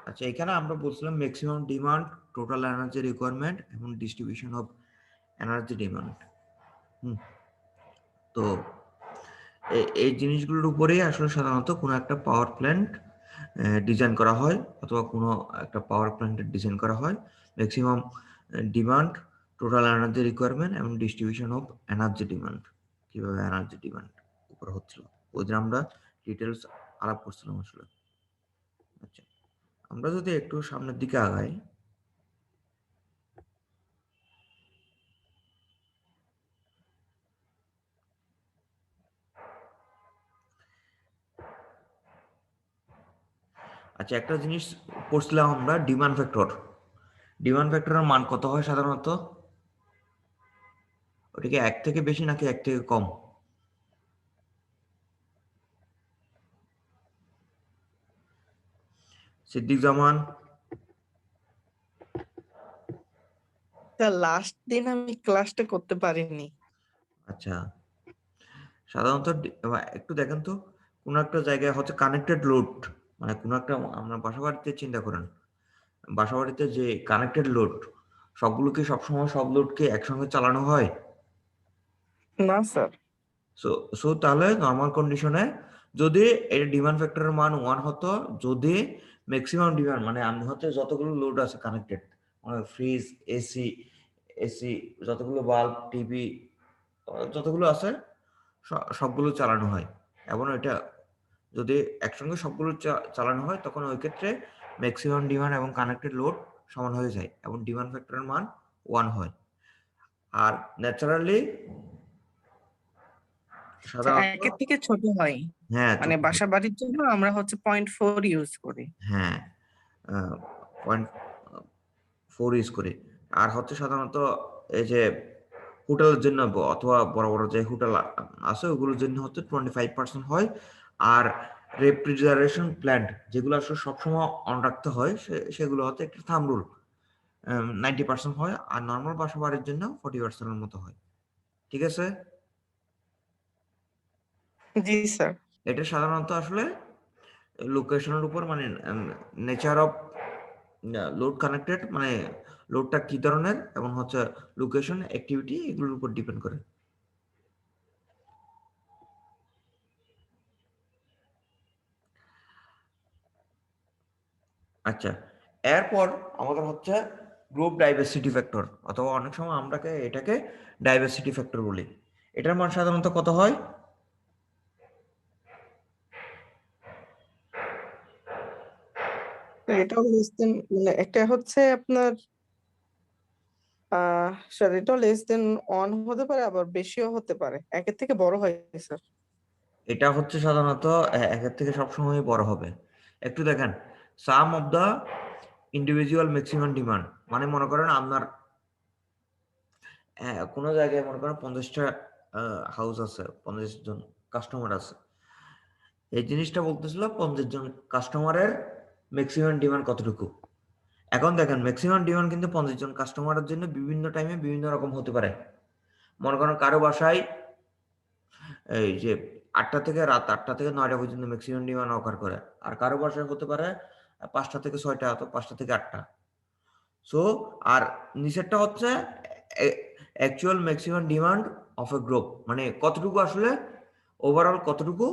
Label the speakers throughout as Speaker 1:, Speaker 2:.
Speaker 1: আচ্ছা, এখানে আমরা বলছিলাম maximum demand, total energy requirement এবং ডিস্ট্রিবিউশন অফ এনার্জি ডিমান্ড। তো এই জিনিসগুলোর উপরেই আসলে সাধারণত কোনো একটা পাওয়ার প্ল্যান্ট ডিজাইন করা হয়, অথবা কোনো একটা পাওয়ার প্ল্যান্টের ডিজাইন করা হয়। Maximum demand, total energy requirement এবং ডিস্ট্রিবিউশন অফ এনার্জি ডিমান্ড, কীভাবে এনার্জি ডিমান্ড উপর হচ্ছিল, ওই দিন আমরা ডিটেলস আলাপ করছিলাম আসলে। আচ্ছা, আমরা যদি একটু সামনের দিকে আগাই, আচ্ছা একটা জিনিস পড়ছিলাম আমরা, ডিমান্ড ফ্যাক্টর। ডিমান্ড ফ্যাক্টরের মান কত হয় সাধারণত? ওটা কি 1 থেকে বেশি নাকি 1 থেকে কম? সিদ্দিক জামান।
Speaker 2: লাস্ট দিন আমি ক্লাসটা করতে পারিনি।
Speaker 1: আচ্ছা, সাধারণত একটু দেখেন তো, কোনো একটা জায়গায় হচ্ছে কানেক্টেড লোড, মানে কোনো একটা, আমরা বাসাবাড়িতে চিন্তা করেন, বাসাবাড়িতে যে কানেক্টেড লোড, সবগুলোকে সবসময় সব লোডকে একসঙ্গে চালানো হয়?
Speaker 2: না স্যার।
Speaker 1: সো সো তাহলে নর্মাল কন্ডিশনে যদি এর ডিমান্ড ফ্যাক্টরের মান 1 হতো, যদি ম্যাক্সিমাম ডিমান্ড মানে আমি হচ্ছে যতগুলো লোড আছে কানেক্টেড, মানে ফ্রিজ, এসি, যতগুলো বাল্ব, টিভি, যতগুলো আছে সবগুলো চালানো হয়, এবং এটা যদি একসঙ্গে সবগুলো চালানো হয়, তখন ওই ক্ষেত্রে ম্যাক্সিমাম ডিমান্ড এবং কানেক্টেড লোড সমান হয়ে যায় এবং ডিমান্ড ফ্যাক্টরের মান 1 হয়। আর ন্যাচারালি সাধারণত,
Speaker 2: একের থেকে ছোট হয়,
Speaker 1: হ্যাঁ
Speaker 2: মানে
Speaker 1: ছোট হয়।
Speaker 2: বাসা বাড়ির জন্য আমরা হচ্ছে 0.4 ইউজ করি।
Speaker 1: হ্যাঁ, 0.4 ইউজ করি। আর হচ্ছে সাধারণত এই যে হোটেলের জন্য অথবা বড় বড় যে হোটেল আছে ওগুলোর জন্য হচ্ছে 25% হয়। আর রেফ্রিজারেশন প্ল্যান্ট যেগুলো আসলে সবসময় অন রাখতে হয়, সেগুলো হচ্ছে একটা থাম রুল, 90% হয়। আর নর্মাল বাসা বাড়ির জন্য 40% এর মতো হয়। ঠিক আছে?
Speaker 2: জি স্যার।
Speaker 1: এটা সাধারণত আসলে লোকেশনের উপর, মানে নেচার অফ লোড কানেক্টেড, মানে লোডটা কি ধরনের এবং হচ্ছে লোকেশন, অ্যাক্টিভিটি, এগুলোর উপর ডিপেন্ড করে। আচ্ছা, এরপর আমাদের হচ্ছে গ্রুপ ডাইভার্সিটি ফ্যাক্টর, অথবা অনেক সময় আমরা এটাকে ডাইভার্সিটি ফ্যাক্টর বলি। এটার মান সাধারণত কত হয়?
Speaker 2: এটাও লেস দেন, মানে একটা হচ্ছে আপনার স্যার এটাও লেস দেন 1 হতে পারে, আবার বেশিও হতে পারে, একের থেকে বড় হয় স্যার।
Speaker 1: এটা হচ্ছে সাধারণত একের থেকে সবসময় বড় হবে। একটু দেখেন, sum of the individual maximum demand, মানে মনে করেন আপনার কোনো জায়গায় মনে করেন 50টা হাউস আছে, 50 জন কাস্টমার আছে। এই জিনিসটা বলতেছিল 50 জন কাস্টমারের ম্যাক্সিমাম ডিমান্ড কতটুকু। এখন দেখেন, ম্যাক্সিমাম ডিমান্ড কিন্তু 50 জন কাস্টমারের জন্য বিভিন্ন টাইমে বিভিন্ন রকম হতে পারে। মনে করেন কারো বাসায় এই যে 8টা থেকে রাত 8টা থেকে 9টা পর্যন্ত ম্যাক্সিমাম ডিমান্ড অকার করে, আর কারো বাসায় হতে পারে 5টা থেকে 6টা, অথবা 5টা থেকে 8টা। সো আর নিচেরটা হচ্ছে actual maximum demand of A group, মানে কতটুকু আসলে ওভারঅল, কতটুকু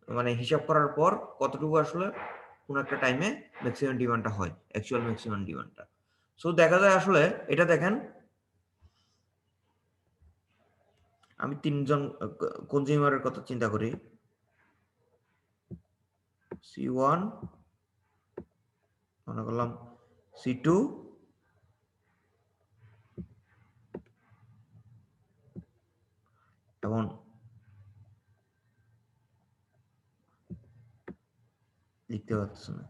Speaker 1: মানে হিসাব করার পর কতটুকু আসলে কোন একটা টাইমে ম্যাক্সিমাম ডিমান্ডটা হয়, অ্যাকচুয়াল ম্যাক্সিমাম ডিমান্ডটা। সো দেখা যায় আসলে, এটা দেখেন, আমি 3জন কনজিউমারের কথা চিন্তা করি, C1, মনে করলাম C2 এবং লিখতে পারতেছি না,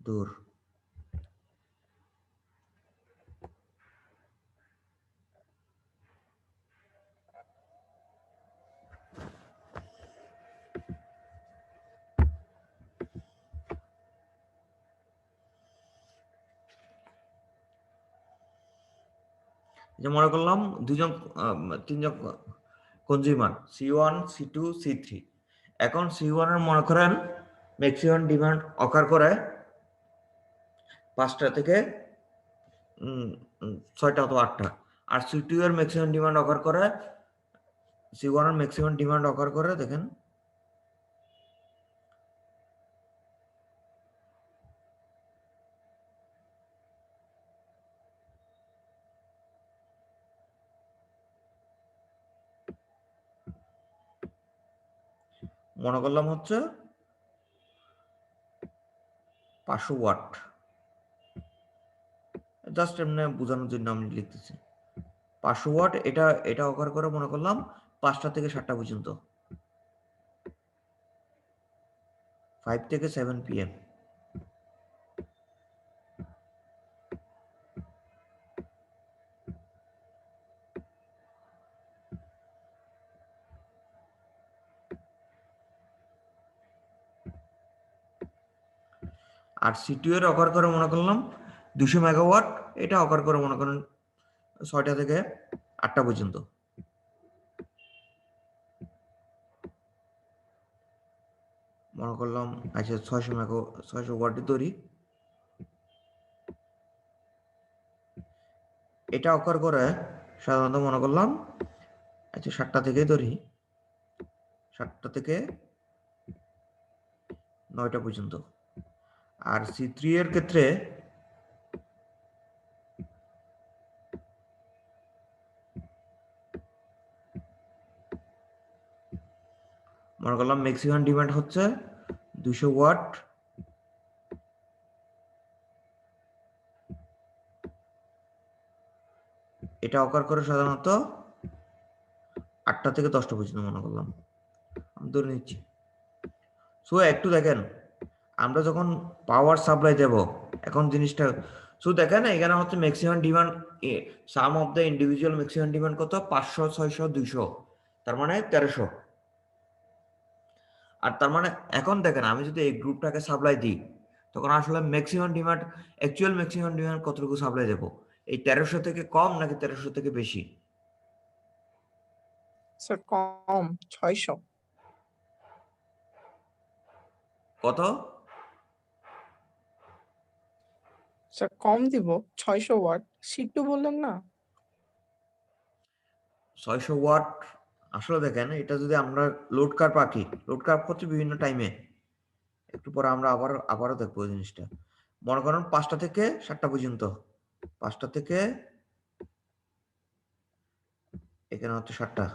Speaker 1: দূর। যে মনে করলাম দুজন, 3জন কনজিউমার, C1, C2, C3। এখন C1 এর মনে করেন ম্যাক্সিমাম ডিমান্ড অকার করে 5টা থেকে 6টা অথবা 8টা, আর C2 এর ম্যাক্সিমাম ডিমান্ড অকার করে, C1 এর ম্যাক্সিমাম ডিমান্ড অকার করে দেখেন মনে করলাম হচ্ছে 500 ওয়াট, জাস্ট এমনি বোঝানোর জন্য আমি লিখতেছি 500 ওয়াট। এটা অকার করে মনে করলাম 5টা থেকে 7টা পর্যন্ত, 5 থেকে 7 PM। আর C2 এর অকার করে মনে করলাম 200 মেগাওয়াট, এটা অকার করে মনে করেন 6টা থেকে 8টা পর্যন্ত। মনে করলাম আচ্ছা 600 ওয়াটের তৈরি, এটা অকার করে সাধারণত মনে করলাম আচ্ছা 7টা থেকে ধরি, 7টা থেকে 9টা পর্যন্ত। আর C3 এর ক্ষেত্রে মনে করলাম ম্যাক্সিমাম ডিমান্ড হচ্ছে 200 ওয়াট, এটা অকার করে সাধারণত 8টা থেকে 10টা পর্যন্ত মনে করলাম, আমি ধরে নিচ্ছি। সো একটু দেখেন আমরা যখন পাওয়ার সাপ্লাই দেব এখন জিনিসটা, সো দেখেন এখানে হচ্ছে maximum demand, some of the individual maximum demand কত 500 600 200, তার মানে 1300। আর তার মানে এখন দেখেন আমি যদি এই গ্রুপটাকে সাপ্লাই দিই তখন আসলে maximum demand, actual maximum demand কতটুকু সাপ্লাই দেব, এই 1300 থেকে কম নাকি 1300 থেকে বেশি?
Speaker 2: স্যার কম 600।
Speaker 1: কত?
Speaker 2: স্যার কম দিব 600 ওয়াট। C2 বললেন না?
Speaker 1: 600 ওয়াট। আসলে দেখেন এটা যদি আমরা লোড কার্ভ আঁকি, লোড কার্ভ হচ্ছে বিভিন্ন টাইমে, একটু পরে আমরা আবারও দেখবো এই জিনিসটা। মনে করেন 5টা থেকে 7টা পর্যন্ত, 5টা থেকে এখানে হচ্ছে 7টা,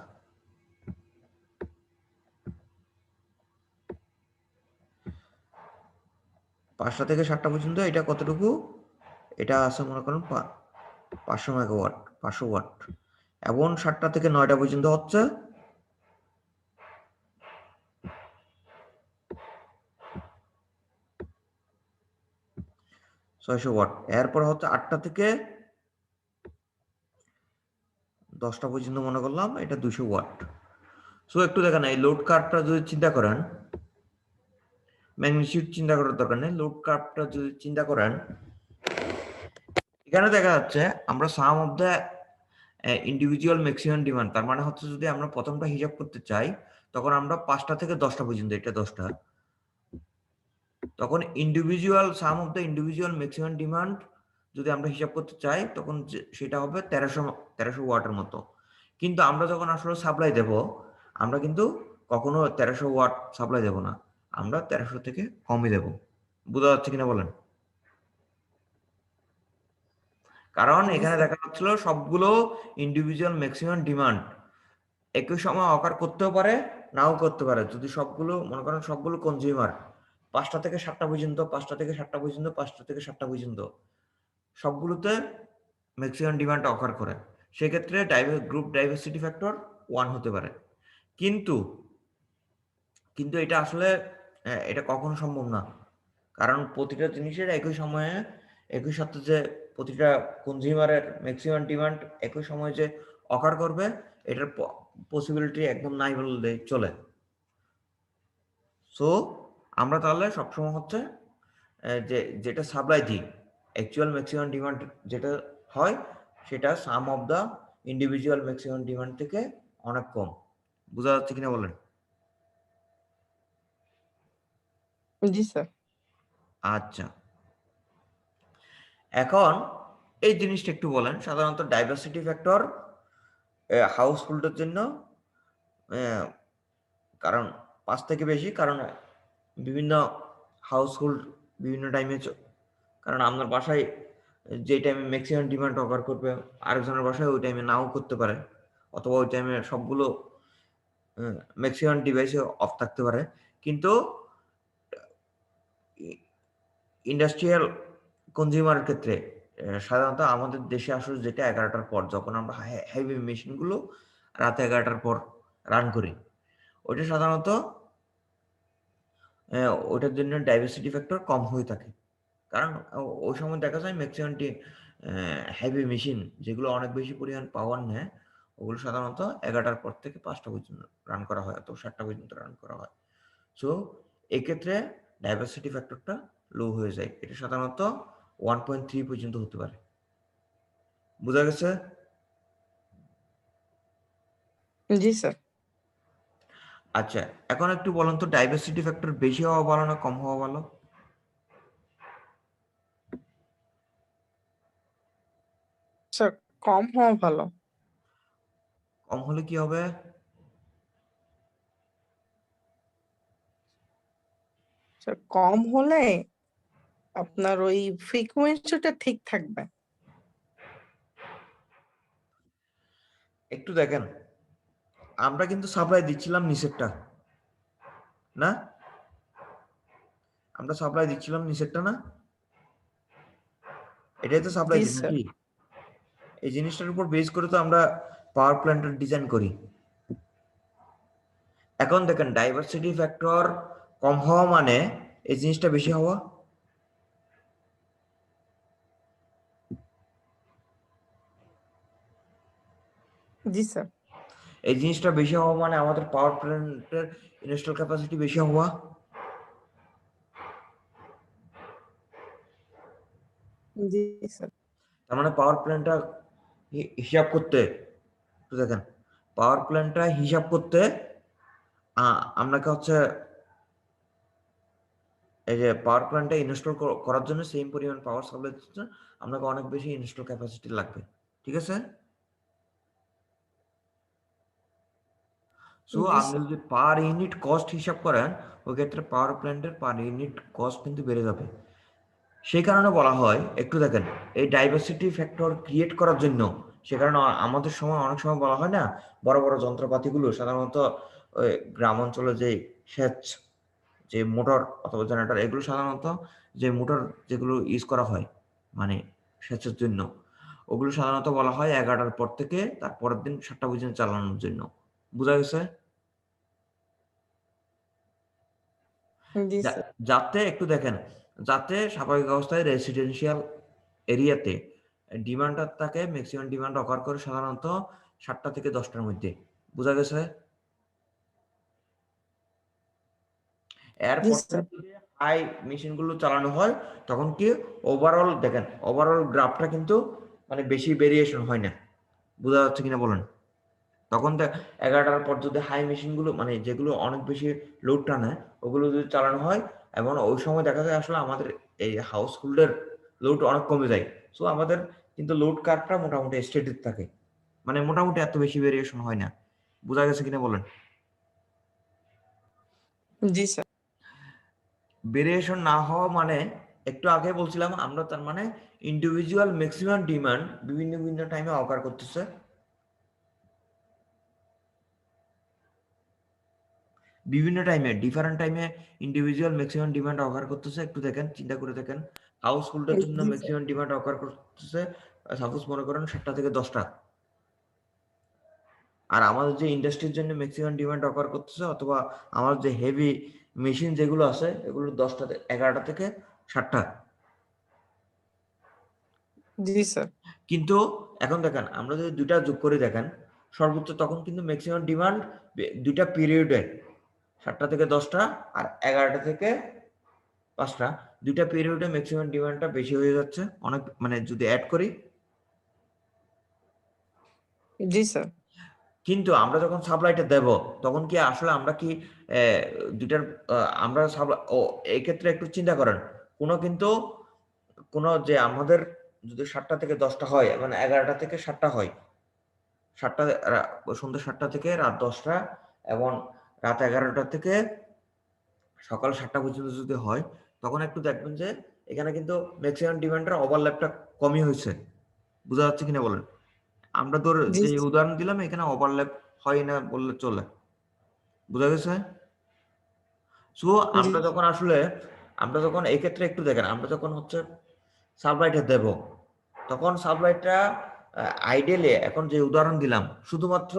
Speaker 1: 5টা থেকে 7টা পর্যন্ত এটা কতটুকু, এটা আছে মনে করেন 500 মেগাওয়াট, 500 ওয়াট। এবং 7টা থেকে 9টা পর্যন্ত হচ্ছে 600 ওয়াট। এরপর হচ্ছে 8টা থেকে 10টা পর্যন্ত মনে করলাম এটা 200 ওয়াট। সো একটু দেখেন এই লোড কার্ভটা যদি চিন্তা করেন, ম্যাগনিটিউড চিন্তা করার দরকার নেই, লোড কার্ভটা যদি চিন্তা করেন এখানে দেখা যাচ্ছে আমরা sum of the individual maximum demand, তার মানে হচ্ছে যদি আমরা প্রথমটা হিসাব করতে চাই তখন আমরা 5টা থেকে 10টা পর্যন্ত, এটা 10টা, তখন individual some of the individual maximum demand যদি আমরা হিসাব করতে চাই তখন সেটা হবে 1300 ওয়াটের মতো। কিন্তু আমরা যখন আসলে সাপ্লাই দেব আমরা কিন্তু কখনো 1300 ওয়াট সাপ্লাই দেব না, আমরা 1300 থেকে কমই দেব। বোঝা যাচ্ছে কিনা বলেন? কারণ এখানে দেখা যাচ্ছিল সবগুলো ইন্ডিভিজুয়াল ম্যাক্সিমাম ডিমান্ড একই সময় অকার করতেও পারে নাও করতে পারে, যদি সবগুলো মনে করেন সবগুলো কনজিউমার 5টা থেকে 7টা পর্যন্ত, 5টা থেকে 7টা পর্যন্ত, 5টা থেকে 7টা পর্যন্ত সবগুলোতে ম্যাক্সিমাম ডিমান্ড অকার করে, সেক্ষেত্রে গ্রুপ ডাইভার্সিটি ফ্যাক্টর 1 হতে পারে। কিন্তু কিন্তু এটা আসলে এটা কখনো সম্ভব না, কারণ প্রতিটা জিনিসের একই সময়ে একই সাথে যে প্রতিটা কনজিউমারের ম্যাক্সিমাম ডিমান্ড একই সময়ে যে অকার করবে এটার পসিবিলিটি একদম নাই বললে চলে। সো আমরা তাহলে সবসময় হচ্ছে যেটা সাপ্লাই দিই অ্যাকচুয়াল ম্যাক্সিমাম ডিমান্ড যেটা হয় সেটা sum of the individual maximum demand থেকে অনেক কম। বোঝা যাচ্ছে কিনা বলেন?
Speaker 2: জি স্যার।
Speaker 1: আচ্ছা, এখন এই জিনিসটা একটু বলেন, সাধারণত ডাইভার্সিটি ফ্যাক্টর হাউসহোল্ডের জন্য আহ, কারণ 5 থেকে বেশি, কারণ বিভিন্ন হাউসহোল্ড বিভিন্ন টাইমে, কারণ আপনার বাসায় যে টাইমে ম্যাক্সিমাম ডিমান্ড অফার করবে আরেকজনের বাসায় ওই টাইমে নাও করতে পারে, অথবা ওই টাইমে সবগুলো ম্যাক্সিমাম ডিভাইসে অফ থাকতে পারে। কিন্তু ইন্ডাস্ট্রিয়াল কনজিউমারের ক্ষেত্রে সাধারণত আমাদের দেশে আসলে যেটা 11টার পর, যখন আমরা হেভি মেশিনগুলো রাত 11টার পর রান করি, ওইটা সাধারণত ওইটার জন্য ডাইভার্সিটি ফ্যাক্টর কম হয়ে থাকে। কারণ ওই সময় দেখা যায় ম্যাক্সিমামটি হেভি মেশিন যেগুলো অনেক বেশি পরিমাণ পাওয়ার নেয়, ওগুলো সাধারণত 11টার পর থেকে 5টা পর্যন্ত রান করা হয়, অথবা 7টা পর্যন্ত রান করা হয়। সো এক্ষেত্রে ডাইভার্সিটি ফ্যাক্টরটা লো হয়ে যায়, এটা সাধারণত 1.3 পর্যন্ত হতে পারে। বোঝা গেছে?
Speaker 2: জি স্যার।
Speaker 1: আচ্ছা, এখন একটু বলুন তো, ডাইভার্সিটি ফ্যাক্টর বেশি হওয়া ভালো না কম হওয়া ভালো?
Speaker 2: স্যার কম হওয়া ভালো।
Speaker 1: কম হলে কি হবে?
Speaker 2: স্যার কম হলে আপনার ওই ফ্রিকোয়েন্সিটা ঠিক থাকবে।
Speaker 1: একটু দেখেন, আমরা কিন্তু সাপ্লাই দিচ্ছিলাম নিচেরটা, না? আমরা সাপ্লাই দিচ্ছিলাম নিচেরটা, না? এটাই তো সাপ্লাই
Speaker 2: জি
Speaker 1: দিই
Speaker 2: স্যার।
Speaker 1: নাকি? এই জিনিসটার উপর বেস করে তো আমরা পাওয়ার প্ল্যান্টের ডিজাইন করি। এখন দেখেন, ডাইভার্সিটি ফ্যাক্টর কম হওয়া মানে এই জিনিসটা বেশি হওয়া।
Speaker 2: জি স্যার।
Speaker 1: এই জিনিসটা বেশি হওয়া মানে আমাদের পাওয়ার প্ল্যান্টের ইনস্টল ক্যাপাসিটি বেশি হওয়া।
Speaker 2: জি স্যার।
Speaker 1: তার মানে পাওয়ার প্ল্যান্টটা হিসাব করতে, একটু দেখেন, পাওয়ার প্ল্যান্টটা হিসাব করতে আপনাকে হচ্ছে এই যে পাওয়ার প্ল্যান্টটা ইনস্টল করার জন্য সেম পরিমাণ পাওয়ার সাপ্লাই দিতে জন্য আপনাকে অনেক বেশি ইনস্টল ক্যাপাসিটি লাগবে। ঠিক আছে? সো
Speaker 2: জি
Speaker 1: আপনি
Speaker 2: স্যার।
Speaker 1: যদি পার ইউনিট কস্ট হিসাব করেন, ওই ক্ষেত্রে পাওয়ার প্ল্যান্টের পার ইউনিট কস্ট কিন্তু বেড়ে যাবে। সেই কারণে বলা হয়, একটু দেখেন, এই ডাইভার্সিটি ফ্যাক্টর ক্রিয়েট করার জন্য, সে কারণে আমাদের সময় অনেক সময় বলা হয় না, বড় বড় যন্ত্রপাতিগুলো সাধারণত ওই গ্রাম অঞ্চলে যে সেচ, যে মোটর অথবা জেনারেটর, এগুলো সাধারণত যে মোটর যেগুলো ইউজ করা হয় মানে সেচের জন্য, ওগুলো সাধারণত বলা হয় 11টার পর থেকে তার পরের দিন 7টা পর্যন্ত চালানোর জন্য। বোঝা গেছে?
Speaker 2: জি স্যার।
Speaker 1: যাতে একটু দেখেন, যাতে স্বাভাবিক অবস্থায় রেসিডেন্সিয়াল এরিয়াতে ডিমান্ডটা থাকে, ম্যাক্সিমাম ডিমান্ড অফার করে সাধারণত 7টা থেকে 10টার মধ্যে। বোঝা গেছে?
Speaker 2: জি
Speaker 1: এরপর
Speaker 2: স্যার।
Speaker 1: থেকে যদি হাই মেশিনগুলো চালানো হয়, তখন কি ওভারঅল দেখেন, ওভারঅল গ্রাফটা কিন্তু মানে বেশি ভেরিয়েশন হয় না। বোঝা যাচ্ছে কিনা বলেন? তখন 11টার পর যদি হাই মেশিনগুলো মানে যেগুলো অনেক বেশি লোড টানে, ওগুলো যদি চালানো হয়, এবং ওই সময় দেখা যায় আসলে আমাদের এই হাউস হোল্ডের লোড অনেক কমে যায়। সো আমাদের কিন্তু লোড কার্ভটা মোটামুটি স্টেডি থাকে, মানে মোটামুটি এত বেশি ভেরিয়েশন হয় না। বোঝা গেছে কিনা বলেন?
Speaker 2: জি স্যার।
Speaker 1: ভেরিয়েশন না হওয়া মানে, একটু আগে বলছিলাম আমরা, তার মানে ইন্ডিভিজুয়াল ম্যাক্সিমাম ডিমান্ড বিভিন্ন বিভিন্ন টাইমে অকার করতেছে। বিভিন্ন টাইমে ডিফারেন্ট টাইমে ইন্ডিভিজুয়াল ম্যাক্সিমাম ডিমান্ড অফার করতেছে। একটু দেখেন, চিন্তা করে দেখেন, হাউস হোল্ডের জন্য
Speaker 2: জি স্যার।
Speaker 1: ম্যাক্সিমাম ডিমান্ড অফার করতেছে সাপোজ মনে করেন 7টা থেকে 10টা, আর আমাদের যে ইন্ডাস্ট্রির জন্য ম্যাক্সিমাম ডিমান্ড অফার করতেছে, অথবা আমার যে হেভি মেশিন যেগুলো আছে এগুলো 11টা থেকে 7টা।
Speaker 2: জি স্যার।
Speaker 1: কিন্তু এখন দেখেন, আমরা যদি দুইটা যোগ করে দেখেন, সর্বোচ্চ তখন কিন্তু ম্যাক্সিমাম ডিমান্ড দুইটা পিরিয়ডে, 7টা থেকে 10টা আর 11টা থেকে 5টা, দুইটা পিরিয়ডে ম্যাক্সিমাম ডিমান্ডটা বেশি হয়ে যাচ্ছে অনেক, মানে যদি অ্যাড করি।
Speaker 2: জি স্যার।
Speaker 1: কিন্তু আমরা যখন সাপ্লাইটা দেব তখন কি আসলে আমরা কি দুইটার আমরা এই ক্ষেত্রে একটু চিন্তা করেন কিন্তু যে আমাদের যদি 7টা থেকে 10টা হয় মানে 11টা থেকে 7টা হয় 7টা সন্ধ্যা 7টা থেকে রাত 10টা এবং রাত 11টা থেকে সকাল 7টা পর্যন্ত যদি হয় তখন একটু দেখবেন যে এখানে কিন্তু ম্যাক্সিমাম ডিমান্ডের ওভারল্যাপটা কমই হয়েছে। বোঝা যাচ্ছে কিনা বলেন? আমরা তোর
Speaker 2: জি
Speaker 1: যে উদাহরণ দিলাম এখানে ওভারল্যাপ হয় না বললে চলে। বোঝা গেছে? সো
Speaker 2: জি
Speaker 1: আমরা যখন এই ক্ষেত্রে একটু দেখেন আমরা যখন হচ্ছে সাবলাইটে দেব তখন সাবলাইটটা আইডিয়ালি এখন যে উদাহরণ দিলাম শুধুমাত্র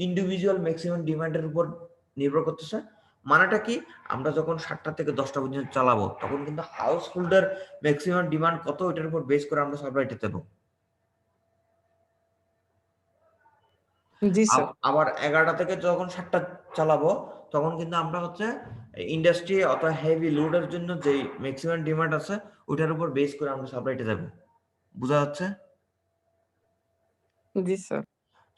Speaker 1: ইন্ডিভিজুয়াল ম্যাক্সিমাম ডিমান্ডের উপর নির্ভর করতেছে। মানেটা কি আমরা যখন 7টা থেকে 10টা পর্যন্ত চালাবো তখন কিন্তু হাউস হোল্ডের ম্যাক্সিমাম ডিমান্ড কত এটার উপর বেস করে আমরা সাবলাইটে দেবো।
Speaker 2: জি স্যার
Speaker 1: আবার 11টা থেকে যখন 7টা চালাবো তখন কিন্তু আমরা হচ্ছে ইন্ডাস্ট্রি অথবা হেভি লোডের জন্য যে ম্যাক্সিমাম ডিমান্ড আছে ওটার উপর বেস করে আমরা সাপ্লাইটা দেবো। বোঝা যাচ্ছে?
Speaker 2: জি স্যার